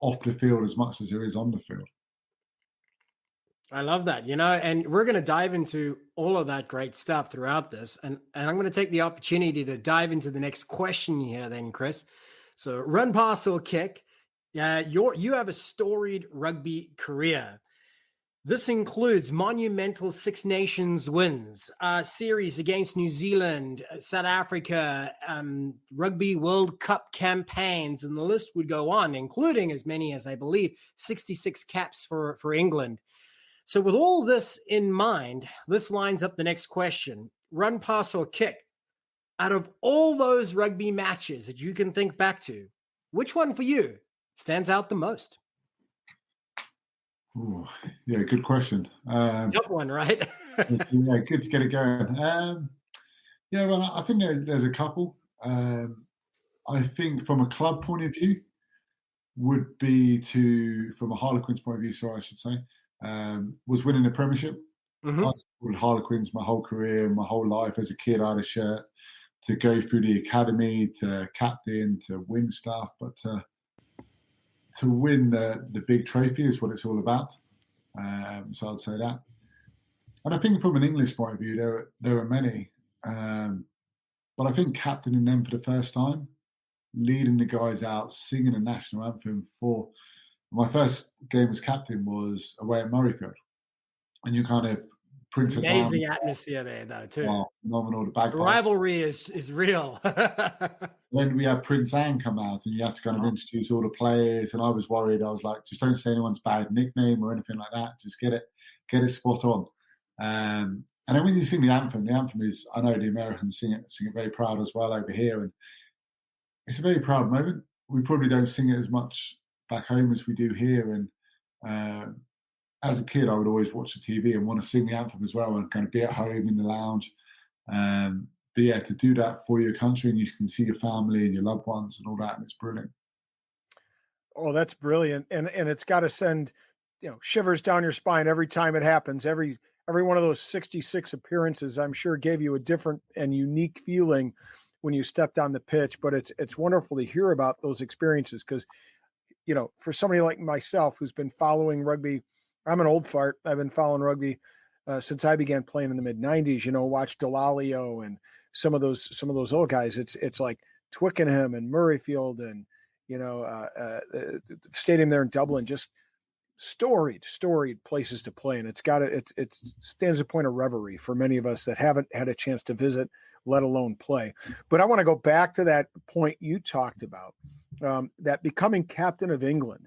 off the field as much as there is on the field. I love that, and we're going to dive into all of that great stuff throughout this. And I'm going to take the opportunity to dive into the next question here then, Chris. So run, pass, or kick. You have a storied rugby career. This includes monumental Six Nations wins, series against New Zealand, South Africa, Rugby World Cup campaigns, and the list would go on, including as many as, I believe, 66 caps for England. So with all this in mind, this lines up the next question. Run, pass, or kick. Out of all those rugby matches that you can think back to, which one for you stands out the most? Ooh, yeah, good question. Tough one, right? Yeah, good to get it going. Well, I think there's a couple. I think from a club point of view, would be from a Harlequins point of view, sorry, I should say, was winning the Premiership. Mm-hmm. I supported Harlequins my whole career, my whole life. As a kid, I had a shirt to go through the academy, to captain, to win stuff, but to win the big trophy is what it's all about. So I'd say that. And I think from an English point of view, there are many. But I think captaining them for the first time, leading the guys out, singing the national anthem for my first game as captain was away at Murrayfield. And you kind of Princess amazing atmosphere there though too. Phenomenal. The rivalry is real. Then we had Prince Anne come out, and you have to kind of introduce all the players. And I was worried. I was like, just don't say anyone's bad nickname or anything like that. Just get it spot on. And then when you sing the anthem is, I know the Americans sing it very proud as well over here, and it's a very proud moment. We probably don't sing it as much back home as we do here. And as a kid, I would always watch the TV and want to sing the anthem as well, and kind of be at home in the lounge. But yeah, to do that for your country, and you can see your family and your loved ones and all that, and it's brilliant. Oh, that's brilliant, and it's got to send shivers down your spine every time it happens. Every every one of those 66 appearances, I'm sure, gave you a different and unique feeling when you stepped on the pitch. But it's wonderful to hear about those experiences because, you know, for somebody like myself who's been following rugby, I'm an old fart. I've been following rugby since I began playing in the mid-90s. You know, watch Delalio and some of those old guys. It's like Twickenham and Murrayfield and, you know, the stadium there in Dublin, just storied places to play. And it stands a point of reverie for many of us that haven't had a chance to visit, let alone play. But I want to go back to that point you talked about, that becoming captain of England.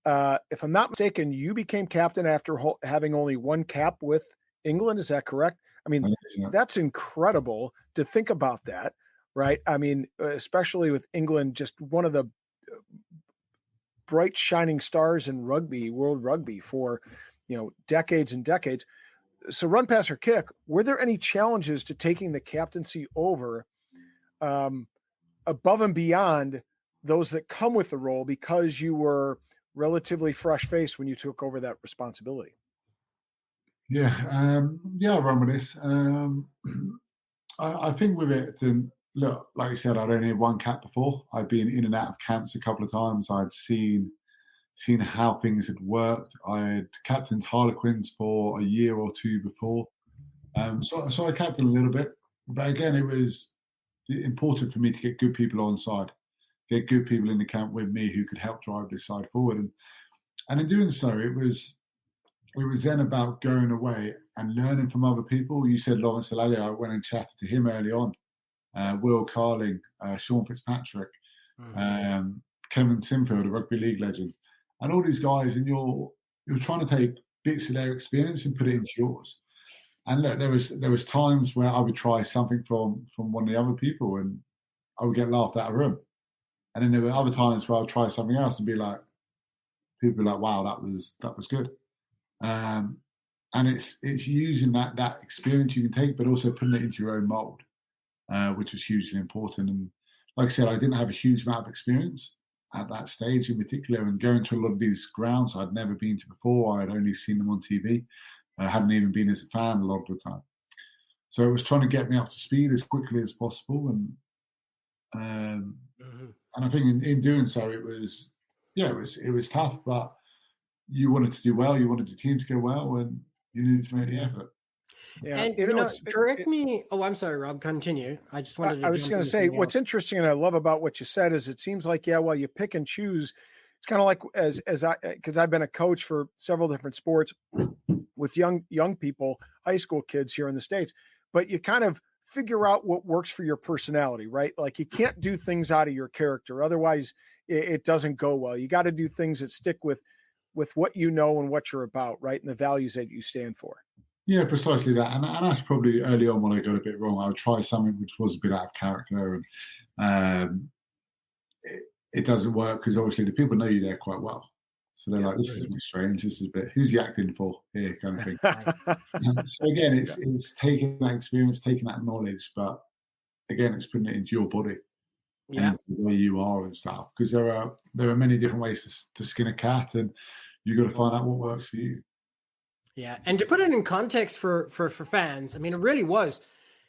If I'm not mistaken, you became captain after having only one cap with England. Is that correct? I mean, that's incredible to think about that, right? I mean, especially with England, just one of the bright shining stars in rugby, world rugby for, you know, decades and decades. So run, pass, or kick, were there any challenges to taking the captaincy over above and beyond those that come with the role because you were relatively fresh faced when you took over that responsibility? Yeah, I'll run with this. I think with it, look, like you said, I'd only had one cap before. I'd been in and out of camps a couple of times. I'd seen how things had worked. I had captained Harlequins for a year or two before. So I captained a little bit. But again, it was important for me to get good people on side, get good people in the camp with me who could help drive this side forward. And in doing so, it was then about going away and learning from other people. You said Lawrence Delalio. I went and chatted to him early on. Will Carling, Sean Fitzpatrick, Kevin Sinfield, a rugby league legend, and all these guys. And you're trying to take bits of their experience and put it into yours. And look, there was times where I would try something from one of the other people, and I would get laughed out of room. And then there were other times where I'd try something else and be like, people be like, "Wow, that was good." And it's using that experience you can take, but also putting it into your own mold, which was hugely important. And like I said, I didn't have a huge amount of experience at that stage in particular, and going to a lot of these grounds I'd never been to before. I'd only seen them on TV. I hadn't even been as a fan a lot of the time. So it was trying to get me up to speed as quickly as possible. And I think in doing so, it was tough, but you wanted to do well. You wanted the team to go well, and you needed to make the effort. Yeah, and correct me. Oh, I'm sorry, Rob. Continue. I just wanted to. I was going to say what's interesting and I love about what you said is it seems like while you pick and choose, it's kind of like because I've been a coach for several different sports with young people, high school kids here in the States, but you kind of figure out what works for your personality, right? Like you can't do things out of your character, otherwise it doesn't go well. You got to do things that stick with what you know and what you're about, right? And the values that you stand for. Yeah, precisely that. And that's probably early on when I got a bit wrong. I would try something which was a bit out of character, and it doesn't work because obviously the people know you there quite well. So they're like, this is a bit strange. This is a bit, who's he acting for here, kind of thing. So again, it's taking that experience, taking that knowledge, but again, it's putting it into your body. And into the way you are and stuff. Because there are many different ways to skin a cat, and you got to find out what works for you. Yeah, and to put it in context for fans, I mean, it really was,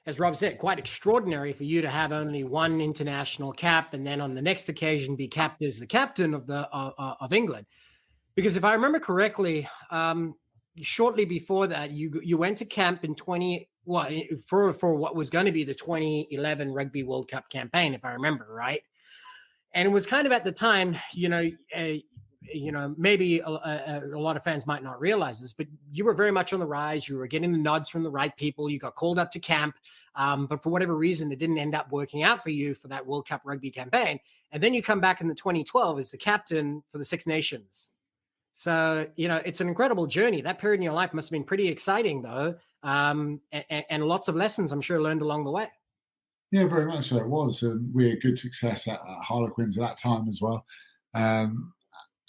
as Rob said, quite extraordinary for you to have only one international cap, and then on the next occasion be capped as the captain of England. Because if I remember correctly, shortly before that, you went to camp in for what was going to be the 2011 Rugby World Cup campaign, if I remember right. And it was kind of at the time, maybe a lot of fans might not realize this, but you were very much on the rise. You were getting the nods from the right people. You got called up to camp, but for whatever reason, it didn't end up working out for you for that World Cup rugby campaign. And then you come back in the 2012 as the captain for the Six Nations. So, it's an incredible journey. That period in your life must have been pretty exciting, though, and lots of lessons, I'm sure, learned along the way. Yeah, very much so it was. And we had good success at Harlequins at that time as well. And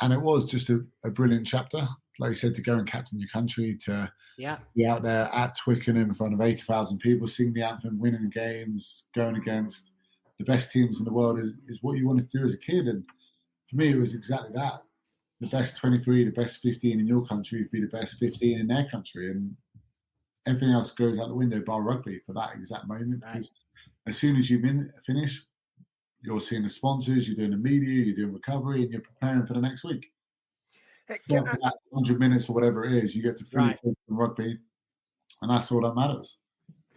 it was just a brilliant chapter, like you said, to go and captain your country, to be out there at Twickenham in front of 80,000 people, sing the anthem, winning games, going against the best teams in the world is what you wanted to do as a kid. And for me, it was exactly that. The best 23, the best 15 in your country would be the best 15 in their country. And everything else goes out the window bar rugby for that exact moment. Right. Because as soon as you finish, you're seeing the sponsors, you're doing the media, you're doing recovery, and you're preparing for the next week. Hey, For that 100 minutes or whatever it is, you get to fully focus on rugby, and that's all that matters.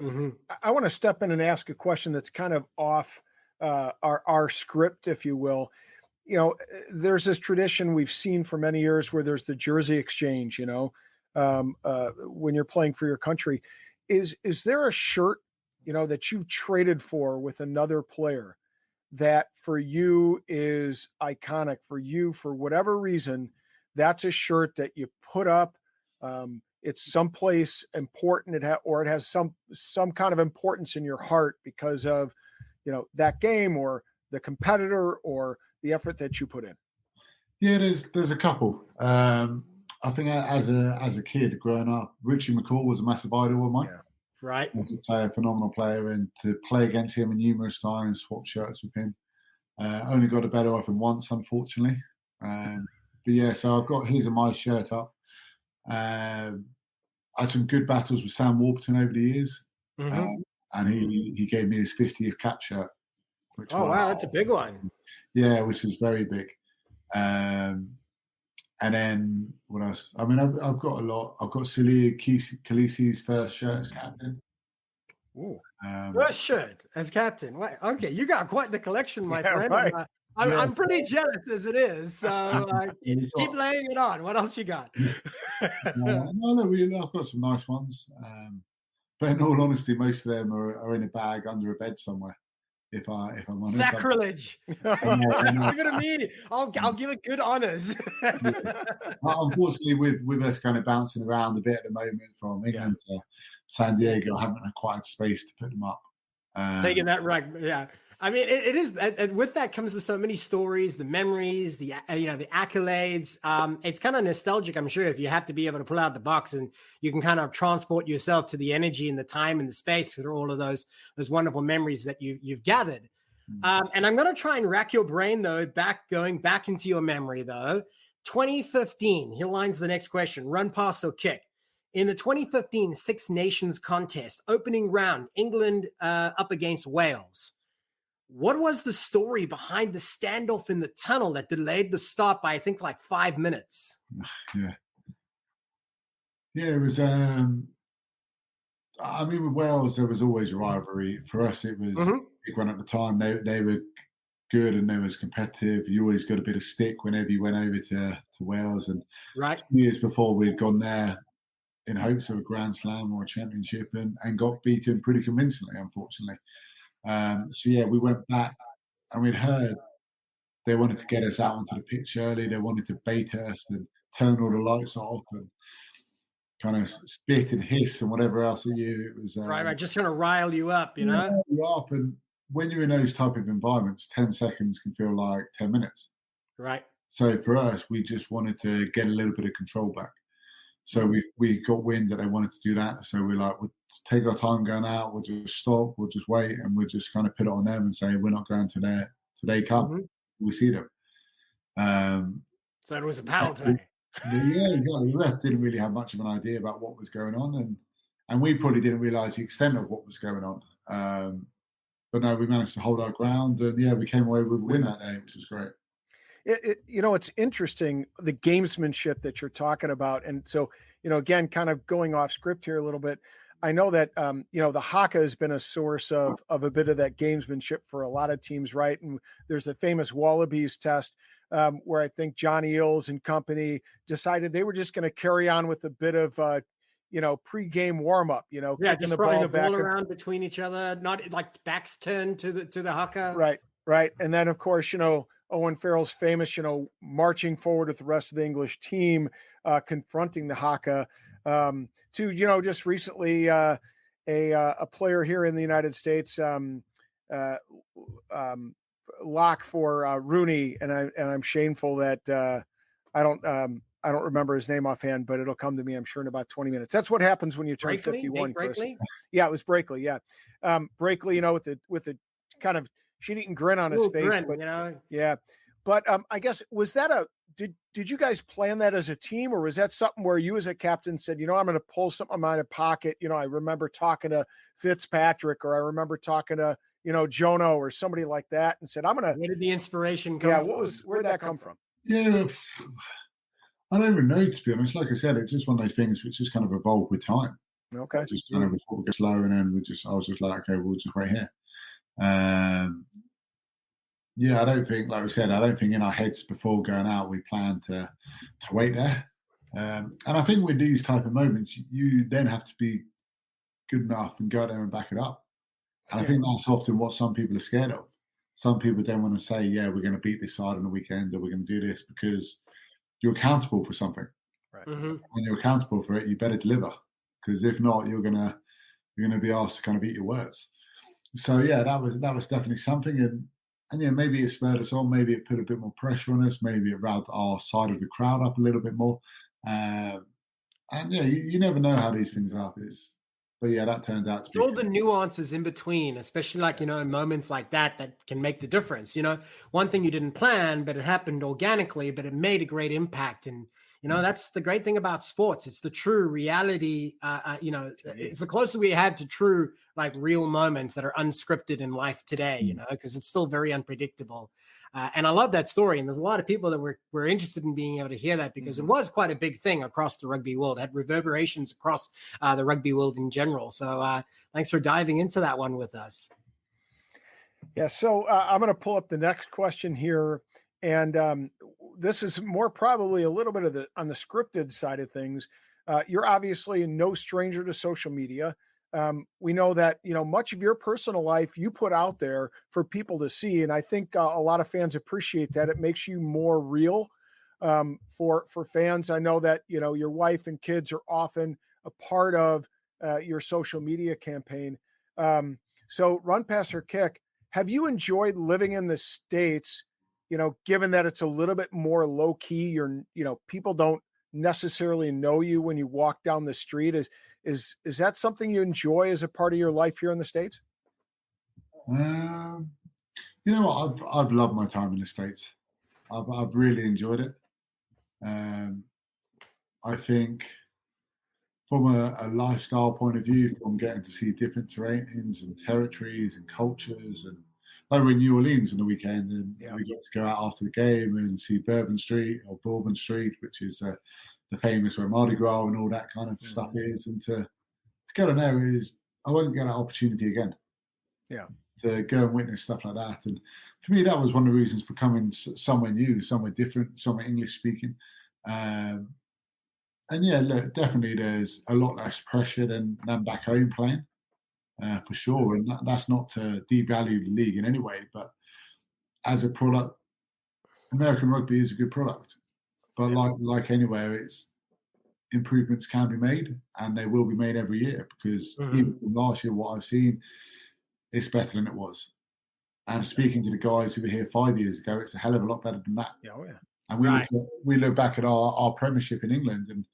Mm-hmm. I want to step in and ask a question that's kind of off our script, if you will. There's this tradition we've seen for many years where there's the jersey exchange, when you're playing for your country. Is there a shirt, that you've traded for with another player that for you is iconic for you for whatever reason? That's a shirt that you put up. It's someplace important. It has some kind of importance in your heart because of, that game or the competitor or the effort that you put in. Yeah, there's a couple. I think as a kid growing up, Richie McCall was a massive idol of mine. Yeah. Right. As a player, phenomenal player, and to play against him numerous times, swap shirts with him. Only got a better off him once, unfortunately. But yeah, so I've got his and my shirt up. I had some good battles with Sam Warburton over the years, and he gave me his 50th cap shirt. Wow, that's a big one. Yeah, which is very big. And then what else? I mean, I've got a lot. I've got Celia Khaleesi's first shirt as captain. Ooh. First shirt as captain. Okay, you got quite the collection, my friend. Right. I'm pretty jealous as it is. So keep laying it on. What else you got? I've got some nice ones. But in all honesty, most of them are in a bag under a bed somewhere. If I'm honest, sacrilege. Give it to me. I'll give it good honors. Unfortunately, with us kind of bouncing around a bit at the moment from England to San Diego, I haven't quite had space to put them up. Taking that right, yeah. I mean, it is. With that comes so many stories, the memories, the accolades. It's kind of nostalgic, I'm sure, if you have to be able to pull out the box and you can kind of transport yourself to the energy and the time and the space for all of those wonderful memories that you've gathered. And I'm going to try and rack your brain though, going back into your memory though. 2015. Here lines the next question: run, pass, or kick. In the 2015 Six Nations contest, opening round, England up against Wales. What was the story behind the standoff in the tunnel that delayed the start by, I think, like 5 minutes? Yeah, it was. I mean, with Wales, there was always a rivalry. For us, it was a big one at the time. They were good and they was competitive. You always got a bit of stick whenever you went over to Wales. And 2 years before, we'd gone there in hopes of a Grand Slam or a championship and got beaten pretty convincingly, unfortunately. So yeah, we went back and we'd heard they wanted to get us out onto the pitch early. They wanted to bait us and turn all the lights off and kind of spit and hiss and whatever else at you. It was right. Just trying to rile you up, you know. Rile you up, and when you're in those type of environments, 10 seconds can feel like 10 minutes. Right. So for us, we just wanted to get a little bit of control back. So we got wind that they wanted to do that. So we're like, we'll take our time going out. We'll just stop. We'll just wait, and we'll just kind of put it on them and say we're not going to their cup. We see them. So it was a power play. Yeah, exactly. The ref didn't really have much of an idea about what was going on, and we probably didn't realise the extent of what was going on. But no, we managed to hold our ground, and yeah, we came away with a win that day, which was great. It's interesting, the gamesmanship that you're talking about. And so, again, kind of going off script here a little bit, I know that, the haka has been a source of a bit of that gamesmanship for a lot of teams, right? And there's a famous Wallabies test where I think Johnny Ills and company decided they were just going to carry on with a bit of, pre-game warm-up, kicking just throwing the ball around between each other, not like backs turned to the haka. Right. And then, of course, Owen Farrell's famous, marching forward with the rest of the English team, confronting the haka. To just recently, a player here in the United States, lock for Rooney, and I'm shameful that I don't remember his name offhand, but it'll come to me, I'm sure, in about 20 minutes. That's what happens when you turn 51. Chris. Yeah, it was Brakely. Yeah, Brakely. With the kind of shit-eating grin on his face. Grin, but, But I guess, was that did you guys plan that as a team, or was that something where you as a captain said, I'm going to pull something out of my pocket? I remember talking to Fitzpatrick, or I remember talking to, Jono or somebody like that, and said, where did the inspiration come from? Where'd that come from? Yeah, I don't even know, to be honest. Like I said, it's just one of those things which just kind of evolved with time. Okay. Just kind of before we get slow, and then I was just like, okay, we'll just wait here. Yeah, I don't think, like we said, I don't think in our heads before going out we planned to wait there. And I think with these type of moments, you then have to be good enough and go there and back it up. And I think that's often what some people are scared of. Some people don't want to say, yeah, we're going to beat this side on the weekend, or we're going to do this, because you're accountable for something. Right. When you're accountable for it, you better deliver, because if not, you're gonna be asked to kind of eat your words. So yeah, that was definitely something. And yeah, maybe it spurred us on. Maybe it put a bit more pressure on us. Maybe it riled our side of the crowd up a little bit more. And yeah, you never know how these things are. But yeah, that turned out to be. It's all the nuances in between, especially like, in moments like that can make the difference. One thing you didn't plan, but it happened organically, but it made a great impact. And, that's the great thing about sports. It's the true reality. It's the closest we have to true, like real moments that are unscripted in life today, because it's still very unpredictable. And I love that story. And there's a lot of people that were interested in being able to hear that, because it was quite a big thing across the rugby world. It had reverberations across the rugby world in general. So thanks for diving into that one with us. Yeah. So I'm going to pull up the next question here. And this is more probably a little bit on the scripted side of things. You're obviously no stranger to social media. We know that, much of your personal life you put out there for people to see. And I think a lot of fans appreciate that. It makes you more real for fans. I know that, your wife and kids are often a part of your social media campaign. So run, pass, or kick. Have you enjoyed living in the States, given that it's a little bit more low key? People don't necessarily know you when you walk down the street. Is that something you enjoy as a part of your life here in the States? You know what? I've loved my time in the States. I've really enjoyed it. I think from a lifestyle point of view, from getting to see different terrains and territories and cultures, and like we're in New Orleans on the weekend, and we got to go out after the game and see Bourbon Street, which is the famous where Mardi Gras and all that kind of stuff is. And to go to there I won't get that opportunity again. Yeah. To go and witness stuff like that. And for me, that was one of the reasons for coming somewhere new, somewhere different, somewhere English speaking. And yeah, look, definitely there's a lot less pressure than back home playing, for sure. And that's not to devalue the league in any way, but as a product, American rugby is a good product. But like anywhere, it's improvements can be made, and they will be made every year, because even from last year, what I've seen, it's better than it was. And speaking to the guys who were here 5 years ago, it's a hell of a lot better than that. Yeah, oh yeah. And we look back at our premiership in England, and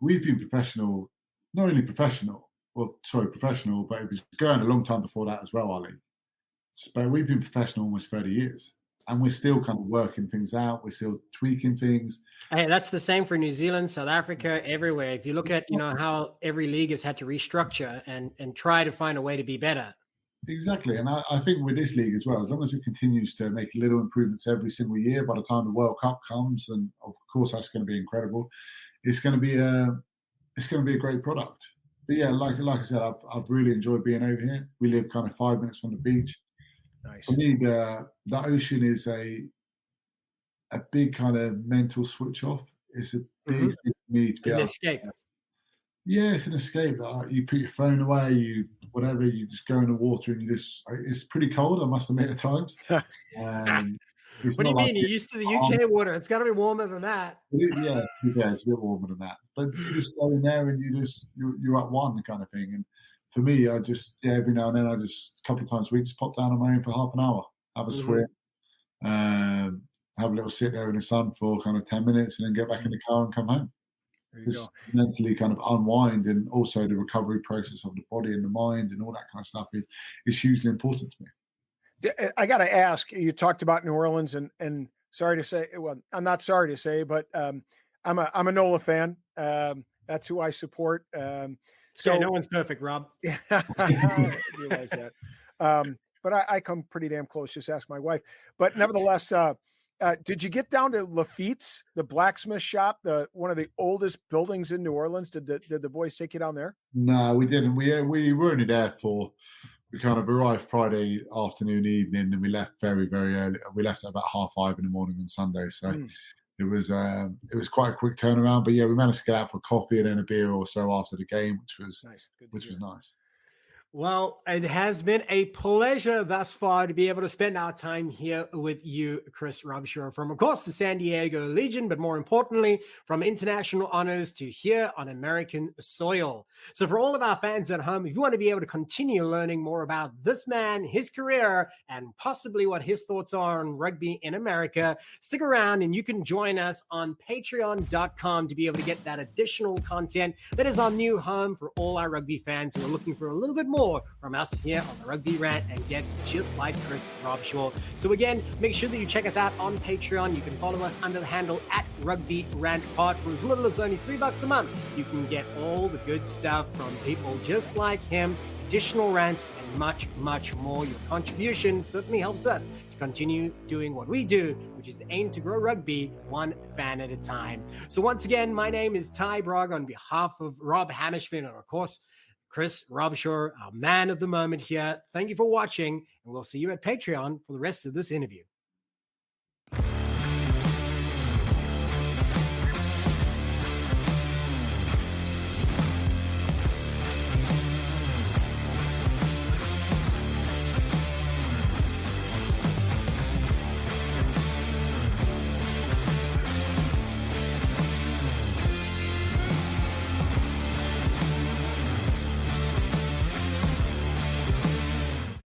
we've been professional, not only professional, but it was going a long time before that as well, Ali. But we've been professional almost 30 years. And we're still kind of working things out. We're still tweaking things. Hey, that's the same for New Zealand, South Africa, everywhere. If you look at, how every league has had to restructure and try to find a way to be better. Exactly. And I think with this league as well, as long as it continues to make little improvements every single year, by the time the World Cup comes, and of course that's going to be incredible, it's going to be a great product. But yeah, like I said, I've really enjoyed being over here. We live kind of 5 minutes from the beach. Nice. For me, the ocean is a big kind of mental switch off. It's a big thing for me to be able escape. Yeah, it's an escape. You put your phone away, you just go in the water, and it's pretty cold, I must admit, at times. What do you mean? You're used to the UK water. It's got to be warmer than that. Yeah, it's a bit warmer than that. But you just go in there and you're at one kind of thing. And for me, I just, every now and then, a couple of times a week, just pop down on my own for half an hour, have a swim, have a little sit there in the sun for kind of 10 minutes, and then get back in the car and come home. Just mentally kind of unwind, and also the recovery process of the body and the mind and all that kind of stuff is hugely important to me. I got to ask, you talked about New Orleans and sorry to say, well, I'm not sorry to say, but I'm a NOLA fan. That's who I support. So no one's perfect, Rob. Yeah, I realize that. But I come pretty damn close. Just ask my wife. But nevertheless, did you get down to Lafitte's, the blacksmith shop, one of the oldest buildings in New Orleans? Did the boys take you down there? No, we didn't. We were only there we kind of arrived Friday afternoon, evening, and we left very, very early. We left at about 5:30 in the morning on Sunday. So it was quite a quick turnaround. But yeah, we managed to get out for coffee and then a beer or so after the game, which was nice. Was nice. Well, it has been a pleasure thus far to be able to spend our time here with you, Chris Robshaw, from, of course, the San Diego Legion, but more importantly, from international honors to here on American soil. So for all of our fans at home, if you want to be able to continue learning more about this man, his career, and possibly what his thoughts are on rugby in America, stick around and you can join us on patreon.com to be able to get that additional content that is our new home for all our rugby fans who are looking for a little bit more from us here on the Rugby Rant and guests just like Chris Robshaw. So again, make sure that you check us out on Patreon. You can follow us under the handle at Rugby Rant Pod. For as little as only $3 a month, you can get all the good stuff from people just like him, additional rants, and much, much more. Your contribution certainly helps us to continue doing what we do, which is to aim to grow rugby one fan at a time. So once again, my name is Ty Braga on behalf of Rob Hammerschmidt and, of course, Chris Robshaw, our man of the moment here. Thank you for watching, and we'll see you at Patreon for the rest of this interview.